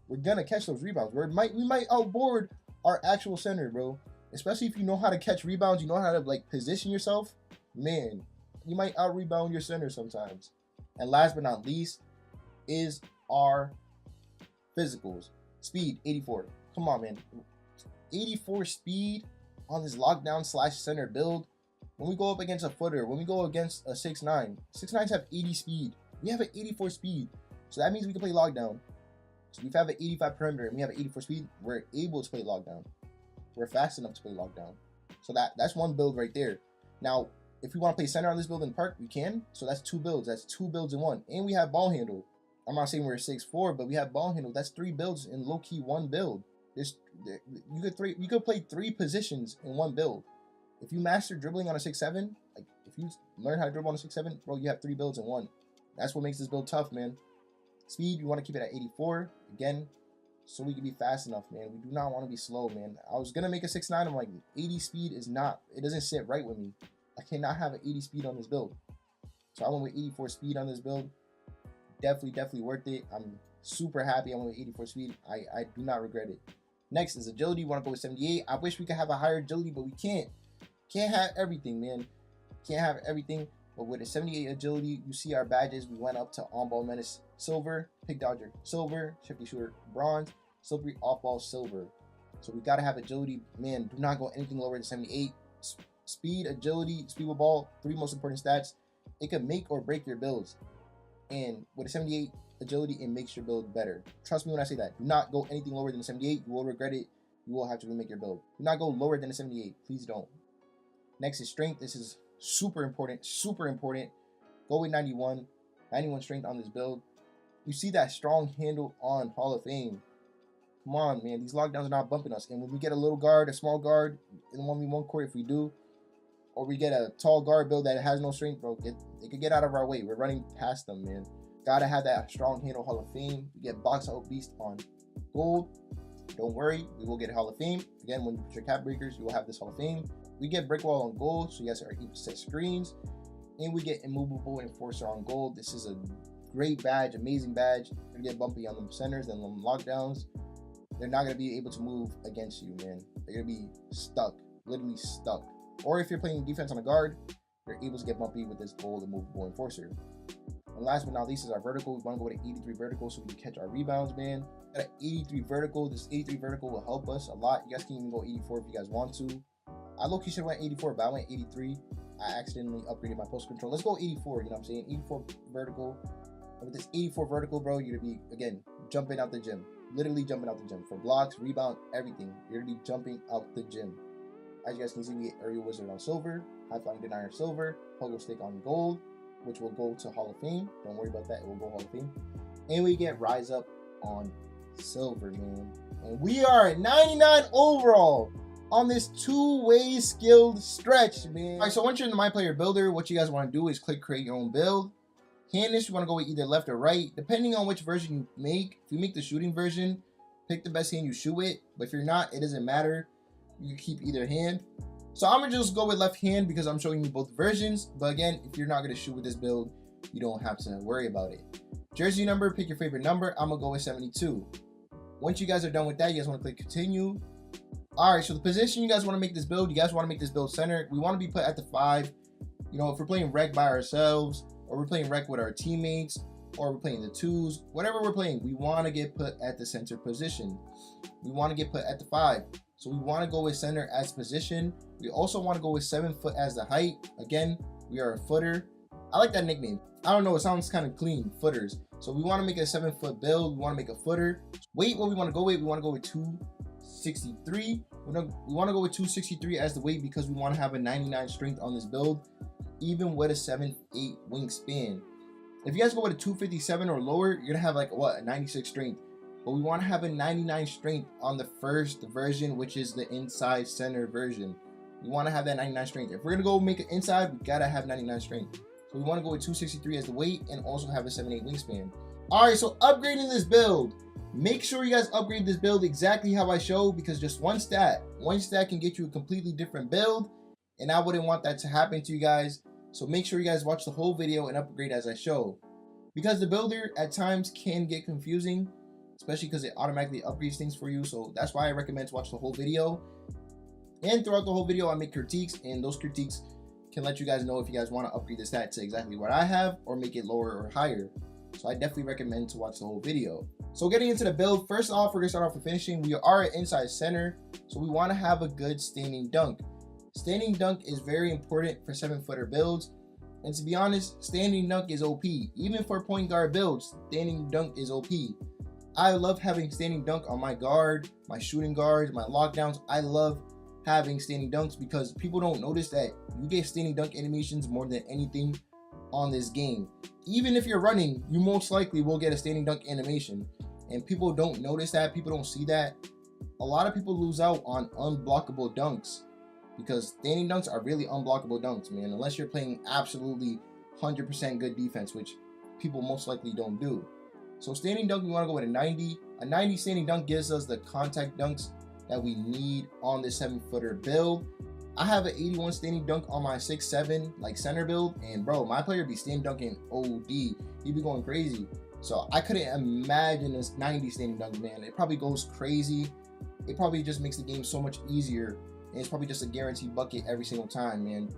We're going to catch those rebounds. We might outboard our actual center, bro. Especially if you know how to catch rebounds, you know how to like position yourself. Man, you might out-rebound your center sometimes. And last but not least is our physicals. Speed, 84. Come on, man. 84 speed on this lockdown / center build. When we go up against a footer, when we go against a 6'9", 6'9s have 80 speed. We have an 84 speed. So that means we can play lockdown. So if we have an 85 perimeter and we have an 84 speed, we're able to play lockdown. we're fast enough to play lockdown. So that's one build right there. Now, if we want to play center on this build in park, we can. So that's 2 builds. That's 2 builds in one. And we have ball handle. I'm not saying we're 6'4", but we have ball handle. That's 3 builds in low-key 1 build. You could play 3 positions in 1 build. If you master dribbling on a 6'7", like if you learn how to dribble on a 6'7", bro, you have 3 builds in 1. That's what makes this build tough, man. Speed, you want to keep it at 84 again, so we can be fast enough, man. We do not want to be slow, man. I was gonna make a 6'9". I'm like, 80 speed is not. It doesn't sit right with me. I cannot have an 80 speed on this build. So I went with 84 speed on this build. Definitely worth it. I'm super happy I went with 84 speed. I do not regret it. Next is agility. You want to go with 78. I wish we could have a higher agility, but we can't. Can't have everything, man. Can't have everything. But with a 78 agility, you see our badges. We went up to on-ball menace silver, pick dodger silver, shifty shooter bronze, slippery off-ball silver. So we gotta have agility, man. Do not go anything lower than 78. Speed, agility, speed with ball, 3 most important stats. It could make or break your builds. And with a 78 agility, it makes your build better. Trust me when I say that. Do not go anything lower than a 78. You will regret it. You will have to remake your build. Do not go lower than a 78. Please don't. Next is strength. This is super important. Super important. Go with 91. 91 strength on this build. You see that strong handle on Hall of Fame. Come on, man. These lockdowns are not bumping us. And when we get a little guard, a small guard, in 1v1 court, if we do, or we get a tall guard build that has no strength, bro, it could get out of our way. We're running past them, man. Gotta have that strong handle Hall of Fame. You get box out beast on gold. Don't worry, we will get Hall of Fame. Again, when you put your cap breakers, you will have this Hall of Fame. We get brick wall on gold, so you guys are able to set screens. And we get immovable enforcer on gold. This is a great badge, amazing badge. You're gonna get bumpy on them centers and them lockdowns. They're not gonna be able to move against you, man. They're gonna be stuck, literally stuck. Or if you're playing defense on a guard, you're able to get bumpy with this gold immovable enforcer. And last but not least is our vertical. We want to go to 83 vertical so we can catch our rebounds, man. Got an 83 vertical. This 83 vertical will help us a lot. You guys can even go 84 if you guys want to. I low-key should have went 84, but I went 83. I accidentally upgraded my post control. Let's go 84, you know what I'm saying? 84 vertical. And with this 84 vertical, bro, you're going to be, again, jumping out the gym. Literally jumping out the gym. For blocks, rebound, everything. You're going to be jumping out the gym. As you guys can see, we get Aerial Wizard on silver, High Flying Denier silver, Pogo Stick on gold, which will go to Hall of Fame. Don't worry about that, it will go Hall of Fame. And we get Rise Up on silver, man. And we are at 99 overall on this 2-way skilled stretch, man. All right, so once you're in the My Player Builder, what you guys want to do is click Create Your Own Build. Hand this, you want to go with either left or right, depending on which version you make. If you make the shooting version, pick the best hand you shoot with. But if you're not, it doesn't matter. You can keep either hand. So I'm gonna just go with left hand because I'm showing you both versions. But again, if you're not gonna shoot with this build, you don't have to worry about it. Jersey number, pick your favorite number. I'm gonna go with 72. Once you guys are done with that, you guys want to click continue. All right, so the position you guys want to make this build, you guys want to make this build center. We want to be put at the 5. You know, if we're playing rec by ourselves, or we're playing rec with our teammates, or we're playing the 2s, whatever we're playing, we want to get put at the center position. We want to get put at the 5. So we want to go with center as position. We also want to go with 7 foot as the height. Again, we are a footer. I like that nickname. I don't know, it sounds kind of clean, footers. So we want to make a 7-foot build. We want to make a footer. Weight, what we want to go with? We want to go with 263. We want to go with 263 as the weight because we want to have a 99 strength on this build, even with a 7'8" wingspan. If you guys go with a 257 or lower, you're gonna have like what, a 96 strength. But we want to have a 99 strength on the first version, which is the inside center version. We want to have that 99 strength. If we're gonna go make it inside, we gotta have 99 strength. So we want to go with 263 as the weight and also have a 7'8" wingspan. All right, so upgrading this build. Make sure you guys upgrade this build exactly how I show, because just one stat can get you a completely different build, and I wouldn't want that to happen to you guys. So make sure you guys watch the whole video and upgrade as I show, because the builder at times can get confusing, especially because it automatically upgrades things for you. So that's why I recommend to watch the whole video. And throughout the whole video, I make critiques, and those critiques can let you guys know if you guys want to upgrade the stat to exactly what I have or make it lower or higher. So I definitely recommend to watch the whole video. So getting into the build, first off, we're gonna start off with finishing. We are at inside center, so we want to have a good standing dunk. Standing dunk is very important for 7-footer builds. And to be honest, standing dunk is OP. Even for point guard builds, standing dunk is OP. I love having standing dunk on my guard, my shooting guards, my lockdowns. I love having standing dunks because people don't notice that you get standing dunk animations more than anything on this game. Even if you're running, you most likely will get a standing dunk animation, and people don't notice that. People don't see that. A lot of people lose out on unblockable dunks because standing dunks are really unblockable dunks, man, unless you're playing absolutely 100% good defense, which people most likely don't do. So standing dunk, we want to go with a 90. A 90 standing dunk gives us the contact dunks that we need on this 7-footer build. I have an 81 standing dunk on my 6'7" like center build, and bro, my player be standing dunking OD. He'd be going crazy. So I couldn't imagine this 90 standing dunk, man. It probably goes crazy. It probably just makes the game so much easier, and it's probably just a guaranteed bucket every single time, man.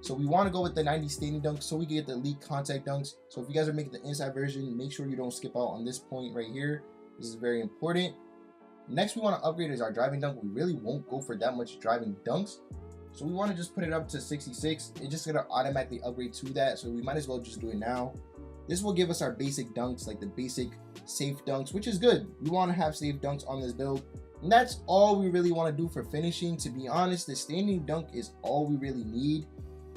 So we want to go with the 90 standing dunk so we can get the elite contact dunks. So if you guys are making the inside version, make sure you don't skip out on this point right here. This is very important. Next we want to upgrade is our driving dunk. We really won't go for that much driving dunks, so we want to just put it up to 66. It's just gonna automatically upgrade to that, so we might as well just do it now. This will give us our basic dunks, like the basic safe dunks, which is good. We want to have safe dunks on this build, and that's all we really want to do for finishing. To be honest, the standing dunk is all we really need,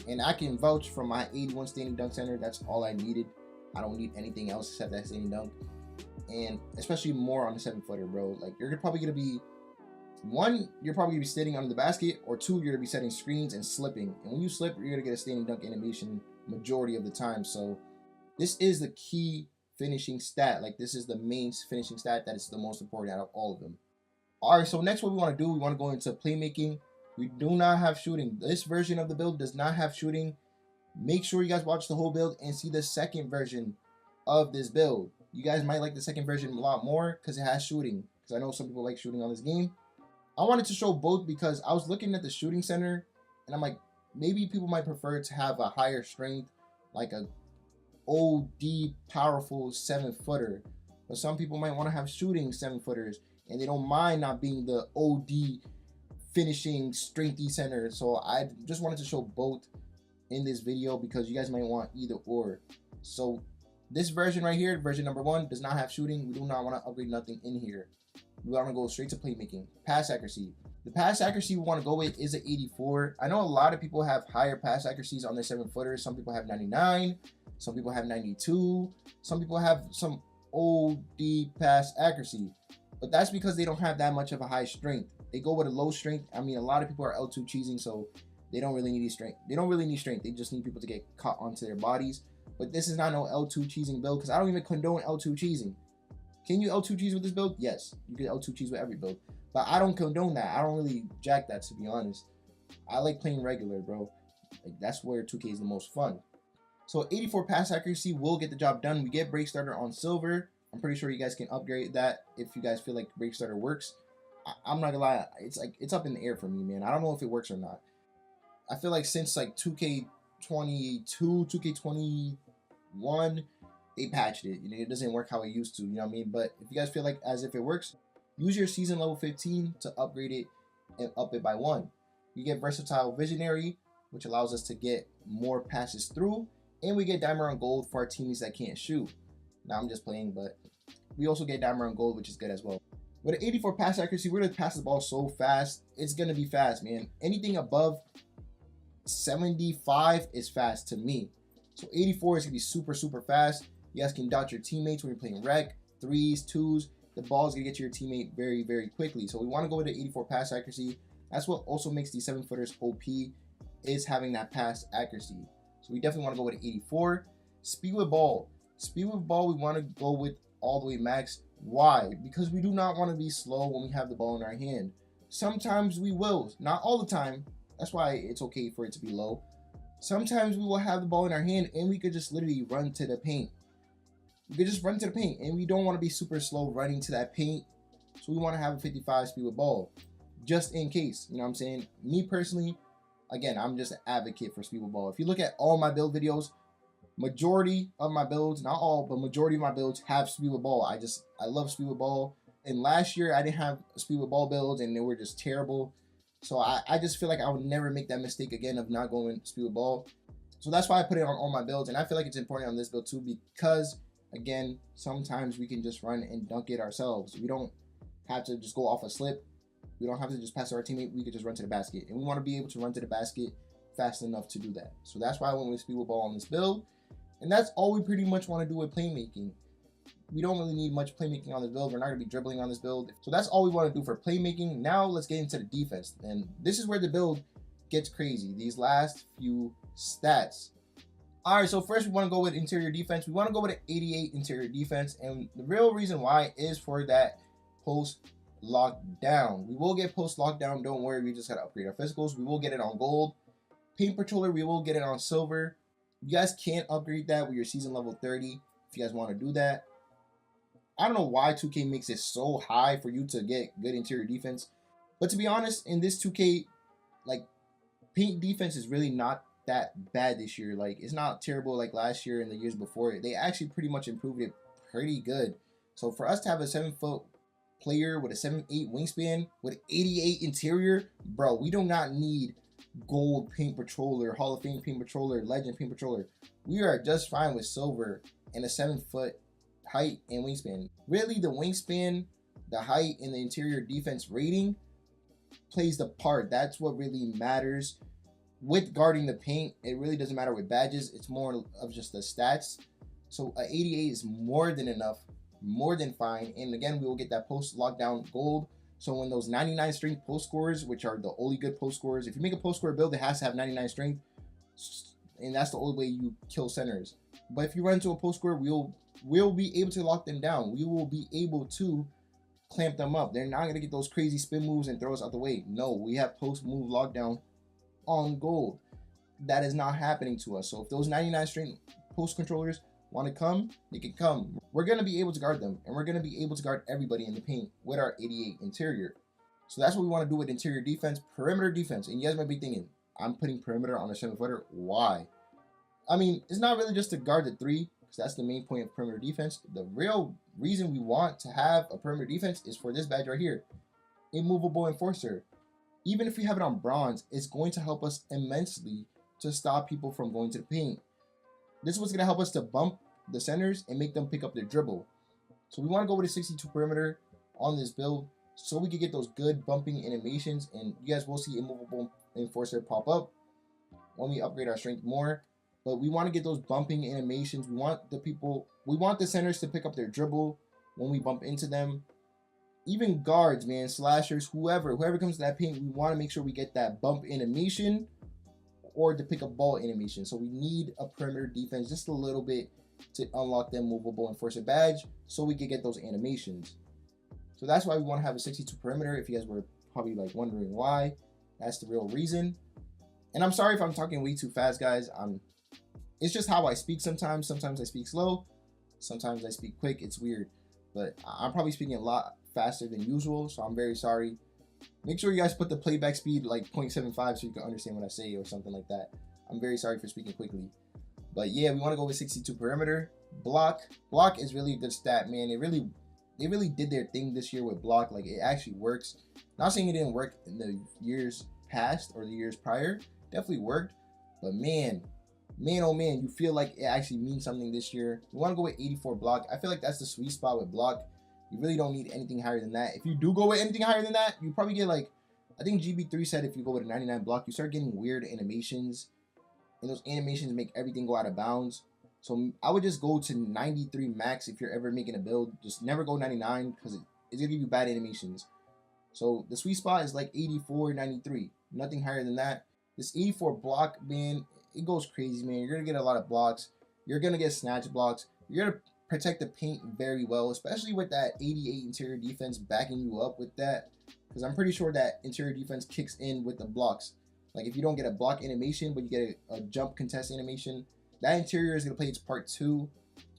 and I can vouch from my 81 standing dunk center. That's all I needed. I don't need anything else except that standing dunk, and especially more on the 7-footer, bro. Like, you're probably gonna be, one, you're probably gonna be sitting under the basket, or two, you're gonna be setting screens and slipping, and when you slip, you're gonna get a standing dunk animation majority of the time. So this is the key finishing stat. Like, this is the main finishing stat that is the most important out of all of them. All right, so next what we want to do, we want to go into playmaking. We do not have shooting. This version of the build does not have shooting. Make sure you guys watch the whole build and see the second version of this build. You guys might like the second version a lot more because it has shooting, because I know some people like shooting on this game. I wanted to show both because I was looking at the shooting center and I'm like, maybe people might prefer to have a higher strength, like a OD powerful 7-footer, but some people might want to have shooting 7-footers and they don't mind not being the OD finishing strengthy center. So I just wanted to show both in this video because you guys might want either or. So this version right here, version number 1, does not have shooting. We do not want to upgrade nothing in here. We want to go straight to playmaking. Pass accuracy. The pass accuracy we want to go with is an 84. I know a lot of people have higher pass accuracies on their 7-footers. Some people have 99. Some people have 92. Some people have some OD pass accuracy. But that's because they don't have that much of a high strength. They go with a low strength. I mean, a lot of people are L2 cheesing, so they don't really need strength. They don't really need strength. They just need people to get caught onto their bodies. But this is not no L2 cheesing build because I don't even condone L2 cheesing. Can you L2 cheese with this build? Yes, you can L2 cheese with every build. But I don't condone that. I don't really jack that, to be honest. I like playing regular, bro. Like, that's where 2K is the most fun. So 84 pass accuracy will get the job done. We get break starter on silver. I'm pretty sure you guys can upgrade that if you guys feel like break starter works. I'm not gonna lie, it's up in the air for me, man. I don't know if it works or not. I feel like since like 2K22, 2K21, they patched it. You know, it doesn't work how it used to. You know what I mean? But if you guys feel like as if it works, use your season level 15 to upgrade it and up it by 1. You get versatile visionary, which allows us to get more passes through, and we get diamond on gold for our teammates that can't shoot. Now I'm just playing, but we also get diamond on gold, which is good as well. With an 84 pass accuracy, we're gonna pass the ball so fast. It's gonna be fast, man. Anything above 75 is fast to me. So 84 is gonna be super, super fast. You guys can dot your teammates when you're playing rec, 3s, 2s. The ball is gonna get to your teammate very, very quickly. So we want to go with the 84 pass accuracy. That's what also makes these 7-footers OP, is having that pass accuracy. So we definitely want to go with 84. Speed with ball. Speed with ball, we want to go with all the way max. Why? Because we do not want to be slow when we have the ball in our hand. Sometimes we will, not all the time. That's why it's okay for it to be low. Sometimes we will have the ball in our hand and we could just literally run to the paint. We could just run to the paint, and we don't want to be super slow running to that paint. So we want to have a 55 speed with ball, just in case. You know what I'm saying? Me personally, again, I'm just an advocate for speed with ball. If you look at all my build videos, majority of my builds, not all, but majority of my builds have speed with ball. I love speed with ball. And last year I didn't have speed with ball builds, and they were just terrible. So I just feel like I would never make that mistake again of not going speed with ball. So that's why I put it on all my builds, and I feel like it's important on this build too, because Again, sometimes we can just run and dunk it ourselves. We don't have to just go off a slip. We don't have to just pass to our teammate. We could just run to the basket. And we want to be able to run to the basket fast enough to do that. So that's why I went with speed with ball on this build. And that's all we pretty much want to do with playmaking. We don't really need much playmaking on this build. We're not going to be dribbling on this build. So that's all we want to do for playmaking. Now let's get into the defense. And this is where the build gets crazy. These last few stats. All right, so first we want to go with interior defense. We want to go with an 88 interior defense. And the real reason why is for that post lockdown. We will get post lockdown. Don't worry, we just got to upgrade our physicals. We will get it on gold. Paint patroller, we will get it on silver. You guys can't upgrade that with your season level 30 if you guys want to do that. I don't know why 2K makes it so high for you to get good interior defense. But to be honest, in this 2K, like, paint defense is really not that bad this year. Like, it's not terrible like last year and the years before. They actually pretty much improved it pretty good. So for us to have a 7-foot player with a 7'8" wingspan with 88 interior, bro, we do not need gold paint patroller, Hall of Fame paint patroller, legend paint patroller. We are just fine with silver and a 7-foot height and wingspan. Really, the wingspan, the height, and the interior defense rating plays the part. That's what really matters. With guarding the paint, it really doesn't matter with badges. It's more of just the stats. So a 88 is more than enough, more than fine. And again, we will get that post lockdown gold. So when those 99 strength post scorers, which are the only good post scorers, if you make a post scorer build, it has to have 99 strength, and that's the only way you kill centers. But if you run into a post scorer, we'll be able to lock them down. We will be able to clamp them up. They're not gonna get those crazy spin moves and throw us out the way. No, we have post move lockdown on gold. That is not happening to us. So if those 99 strength post controllers want to come, they can come. We're going to be able to guard them, and we're going to be able to guard everybody in the paint with our 88 interior. So that's what we want to do with interior defense. Perimeter defense, and you guys might be thinking, I'm putting perimeter on a 7-footer. Why? I mean, it's not really just to guard the 3, because that's the main point of perimeter defense. The real reason we want to have a perimeter defense is for this badge right here, immovable enforcer. Even if we have it on bronze, it's going to help us immensely to stop people from going to the paint. This is what's going to help us to bump the centers and make them pick up their dribble. So we want to go with a 62 perimeter on this build so we can get those good bumping animations, and you guys will see immovable enforcer pop up when we upgrade our strength more. But we want to get those bumping animations. We want the centers to pick up their dribble when we bump into them. Even guards, man, slashers, whoever comes to that paint, we want to make sure we get that bump animation or to pick up ball animation. So we need a perimeter defense just a little bit to unlock them movable enforcer badge so we can get those animations. So that's why we want to have a 62 perimeter. If you guys were probably like wondering why, that's the real reason. And I'm sorry if I'm talking way too fast, guys. It's just how I speak sometimes. Sometimes I speak slow, sometimes I speak quick. It's weird, but I'm probably speaking a lot faster than usual, so I'm very sorry. Make sure you guys put the playback speed like 0.75 so you can understand what I say or something like that. I'm very sorry for speaking quickly. But yeah, we want to go with 62 perimeter. Block is really a good stat, man. They really did their thing this year with block. Like, it actually works. Not saying it didn't work in the years past or the years prior. Definitely worked. But man, oh man, you feel like it actually means something this year. We want to go with 84 block. I feel like that's the sweet spot with block. You really don't need anything higher than that. If you do go with anything higher than that, you probably get like, I think GB3 said if you go with a 99 block, you start getting weird animations. And those animations make everything go out of bounds. So I would just go to 93 max if you're ever making a build. Just never go 99 because it's going to give you bad animations. So the sweet spot is like 84, 93. Nothing higher than that. This 84 block, man, it goes crazy, man. You're going to get a lot of blocks. You're going to get snatch blocks. You're going to protect the paint very well, especially with that 88 interior defense backing you up with that. Because I'm pretty sure that interior defense kicks in with the blocks. Like, if you don't get a block animation, but you get a jump contest animation, that interior is going to play its part too.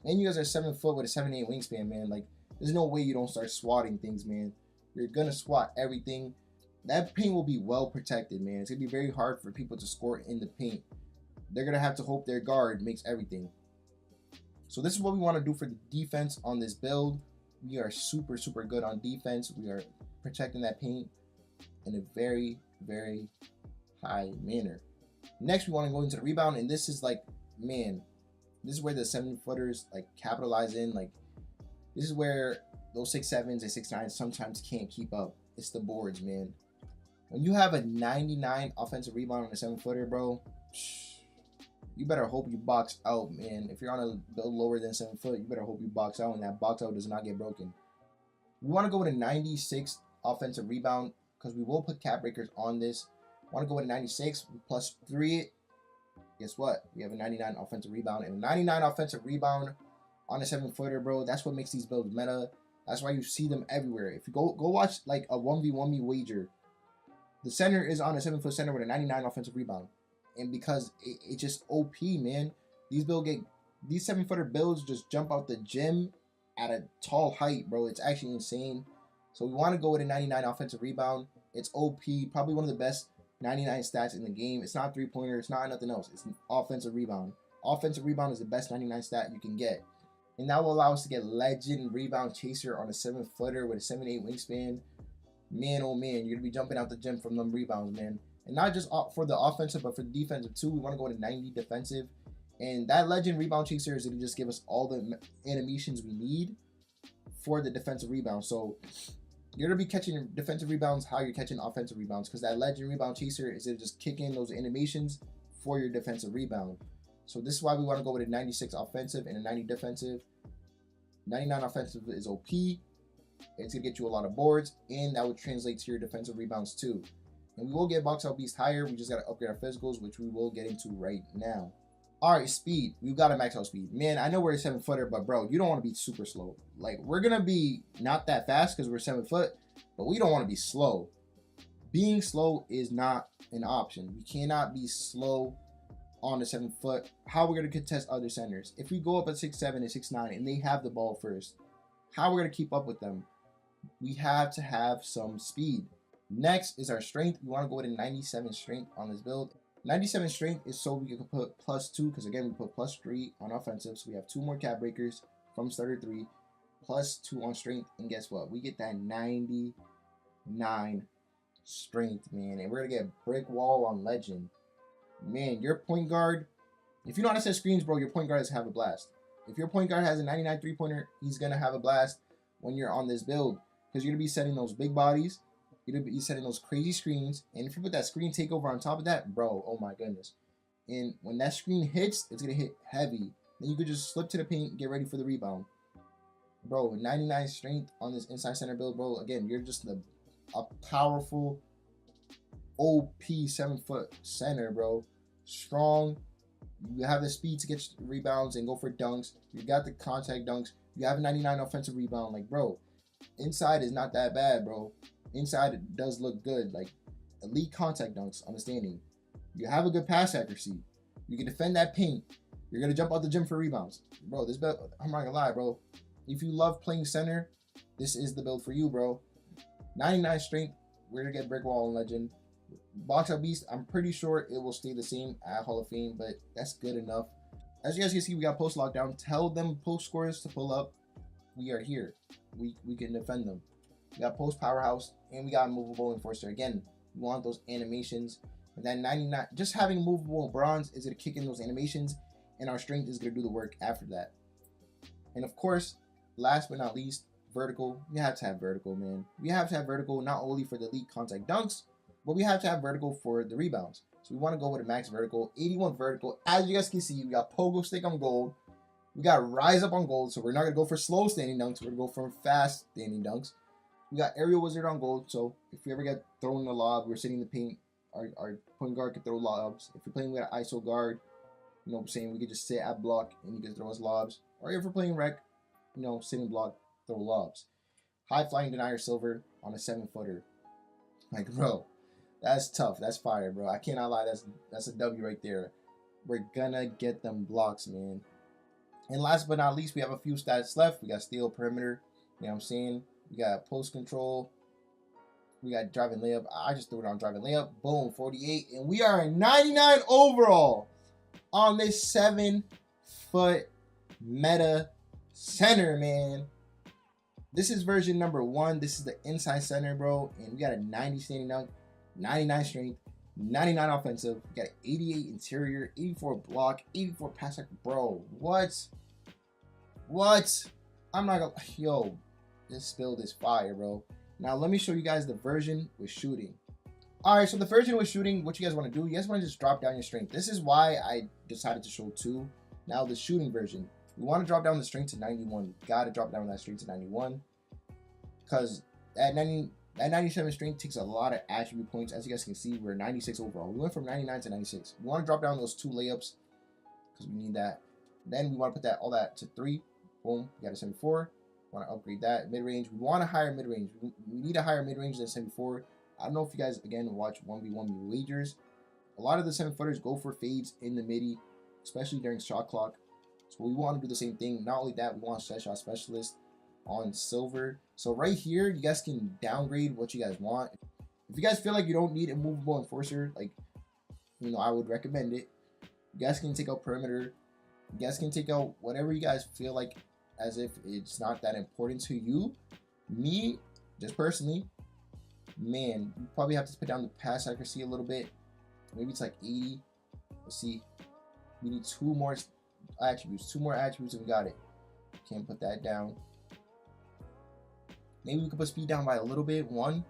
And you guys are 7 foot with a 7'8" wingspan, man. Like, there's no way you don't start swatting things, man. You're going to swat everything. That paint will be well protected, man. It's going to be very hard for people to score in the paint. They're going to have to hope their guard makes everything. So this is what we want to do for the defense on this build. We are super, super good on defense. We are protecting that paint in a very, very high manner. Next, we want to go into the rebound, and this is like, man, This is where the 7-footers like capitalize in. Like this is where those 6'7s and 6'9s sometimes can't keep up. It's the boards, man. When you have a 99 offensive rebound on a 7-footer, bro, you better hope you box out, man. If you're on a build lower than 7 foot, you better hope you box out and that box out does not get broken. We want to go with a 96 offensive rebound because we will put cap breakers on this. Want to go with a 96 plus 3. Guess what? We have a 99 offensive rebound and a 99 offensive rebound on a 7-footer, bro. That's what makes these builds meta. That's why you see them everywhere. If you go watch like a 1v1 wager, the center is on a 7-foot center with a 99 offensive rebound. And because it's just OP, man. These 7-footer builds just jump out the gym at a tall height, bro. It's actually insane. So we want to go with a 99 offensive rebound. It's OP, probably one of the best 99 stats in the game. It's not 3-pointer. It's not nothing else. It's an offensive rebound. Offensive rebound is the best 99 stat you can get. And that will allow us to get legend rebound chaser on a 7-footer with a 7'8" wingspan. Man, oh man, you're going to be jumping out the gym from them rebounds, man. And not just for the offensive, but for the defensive too. We want to go to 90 defensive. And that legend rebound chaser is going to just give us all the animations we need for the defensive rebound. So you're going to be catching defensive rebounds how you're catching offensive rebounds, because that legend rebound chaser is going to just kick in those animations for your defensive rebound. So this is why we want to go with a 96 offensive and a 90 defensive. 99 offensive is OP. It's going to get you a lot of boards, and that would translate to your defensive rebounds too. And we will get box out beast higher. We just got to upgrade our physicals, which we will get into right now. All right, speed. We've got to max out speed. Man, I know we're a 7-footer, but bro, you don't want to be super slow. Like, we're going to be not that fast because we're 7 foot, but we don't want to be slow. Being slow is not an option. We cannot be slow on the 7 foot. How we're going to contest other centers? If we go up at 6'7" and 6'9" and they have the ball first, how we're going to keep up with them? We have to have some speed. Next is our strength. We want to go with a 97 strength on this build. 97 strength is so we can put +2, because again, we put +3 on offensive. So we have 2 more cap breakers from starter 3, +2 on strength. And guess what? We get that 99 strength, man. And we're going to get brick wall on legend. Man, your point guard, if you know how to set screens, bro, your point guard is have a blast. If your point guard has a 99 3-pointer, he's going to have a blast when you're on this build, because you're going to be setting those big bodies. You're going to be setting those crazy screens. And if you put that screen takeover on top of that, bro, oh my goodness. And when that screen hits, it's going to hit heavy. Then you could just slip to the paint and get ready for the rebound. Bro, 99 strength on this inside center build, bro. Again, you're just a powerful OP 7-foot center, bro. Strong. You have the speed to get rebounds and go for dunks. You got the contact dunks. You have a 99 offensive rebound. Like, bro, inside is not that bad, bro. Inside it does look good. Like, elite contact dunks on the standing. You have a good pass accuracy. You can defend that paint. You're going to jump out the gym for rebounds. Bro, this build, I'm not going to lie, bro. If you love playing center, this is the build for you, bro. 99 strength. We're going to get brick wall and legend. Box out beast, I'm pretty sure it will stay the same at Hall of Fame, but that's good enough. As you guys can see, we got post lockdown. Tell them post scorers to pull up. We are here. We can defend them. We got post powerhouse, and we got movable enforcer. Again, we want those animations. And then 99, just having movable bronze is going to kick in those animations, and our strength is going to do the work after that. And of course, last but not least, vertical. We have to have vertical, man. We have to have vertical not only for the elite contact dunks, but we have to have vertical for the rebounds. So we want to go with a max vertical, 81 vertical. As you guys can see, we got pogo stick on gold. We got rise up on gold. So we're not going to go for slow standing dunks. We're going to go for fast standing dunks. We got aerial wizard on gold. So if we ever get thrown the lob, we're sitting in the paint. Our point guard can throw lobs. If you're playing with an ISO guard, you know what I'm saying, we could just sit at block and he can throw us lobs. Or if we're playing rec, you know, sitting block, throw lobs. High flying denier silver on a 7-footer. Like, bro. That's tough. That's fire, bro. I cannot lie. That's a W right there. We're gonna get them blocks, man. And last but not least, we have a few stats left. We got steal perimeter. You know what I'm saying? We got post control. We got driving layup. I just threw it on driving layup. Boom, 48. And we are a 99 overall on this 7-foot meta center, man. This is version number 1. This is the inside center, bro. And we got a 90 standing dunk. 99 strength, 99 offensive, you got 88 interior, 84 block, 84 pass. Bro, what? I'm not gonna, yo, this build is fire, bro. Now let me show you guys the version with shooting. All right, so the version with shooting, what you guys want to do, you guys want to just drop down your strength. This is why I decided to show 2. Now the shooting version, we want to drop down the strength to 91. Got to drop down that strength to 91, because at 97 strength takes a lot of attribute points. As you guys can see, we're 96 overall. We went from 99 to 96. We want to drop down those 2 layups because we need that. Then we want to put all that to 3. Boom, we got a 74. Want to upgrade that. Mid-range, we want a higher mid-range. We need a higher mid-range than 74. I don't know if you guys, again, watch 1v1 wagers. A lot of the 7-footers go for fades in the midi, especially during shot clock. So we want to do the same thing. Not only that, we want set shot specialist on silver. So right here, you guys can downgrade what you guys want. If you guys feel like you don't need a movable enforcer, like, you know, I would recommend it. You guys can take out perimeter. You guys can take out whatever you guys feel like, as if it's not that important to you. Me, just personally, man, you probably have to put down the pass accuracy a little bit. Maybe it's like 80. Let's see. We need 2 more attributes. 2 more attributes and we got it. Can't put that down. Maybe we could put speed down by a little bit, 1.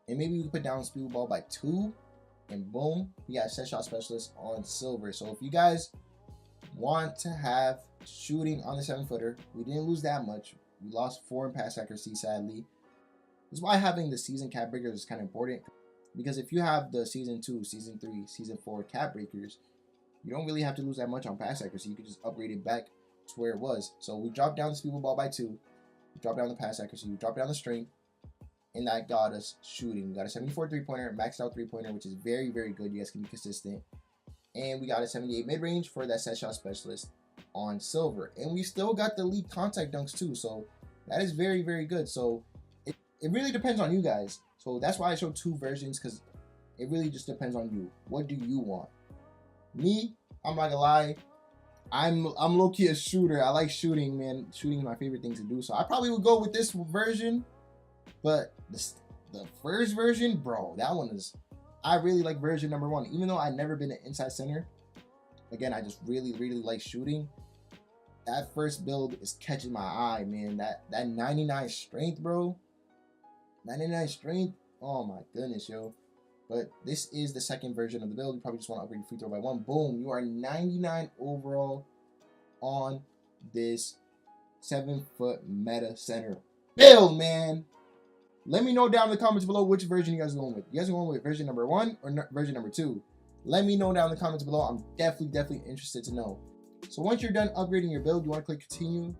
And maybe we could put down speed ball by 2. And boom, we got set shot specialist on silver. So if you guys want to have shooting on the 7-footer, we didn't lose that much. We lost 4 in pass accuracy, sadly. This is why having the season cap breakers is kind of important, because if you have the season 2, season 3, season 4 cap breakers, you don't really have to lose that much on pass accuracy. You can just upgrade it back to where it was. So we dropped down the speed ball by 2, we dropped down the pass accuracy, we dropped down the strength, and that got us shooting. We got a 74 3-pointer, maxed out 3-pointer, which is very, very good. You guys can be consistent. And we got a 78 mid-range for that set shot specialist on silver. And we still got the elite contact dunks too. So that is very, very good. So it really depends on you guys. So that's why I showed 2 versions, because it really just depends on you. What do you want? Me, I'm not gonna lie, I'm low-key a shooter. I like shooting, man. Shooting is my favorite thing to do. So I probably would go with this version. But the first version, bro, that one is, I really like version number 1. Even though I've never been an inside center, again, I just really, really like shooting. That first build is catching my eye, man. That 99 strength, bro. 99 strength. Oh my goodness, yo. But this is the second version of the build. You probably just want to upgrade your free throw by 1. Boom. You are 99 overall on this 7-foot meta center build, man. Let me know down in the comments below which version you guys are going with. You guys are going with version number 1 or version number 2? Let me know down in the comments below. I'm definitely interested to know. So once you're done upgrading your build, you want to click continue.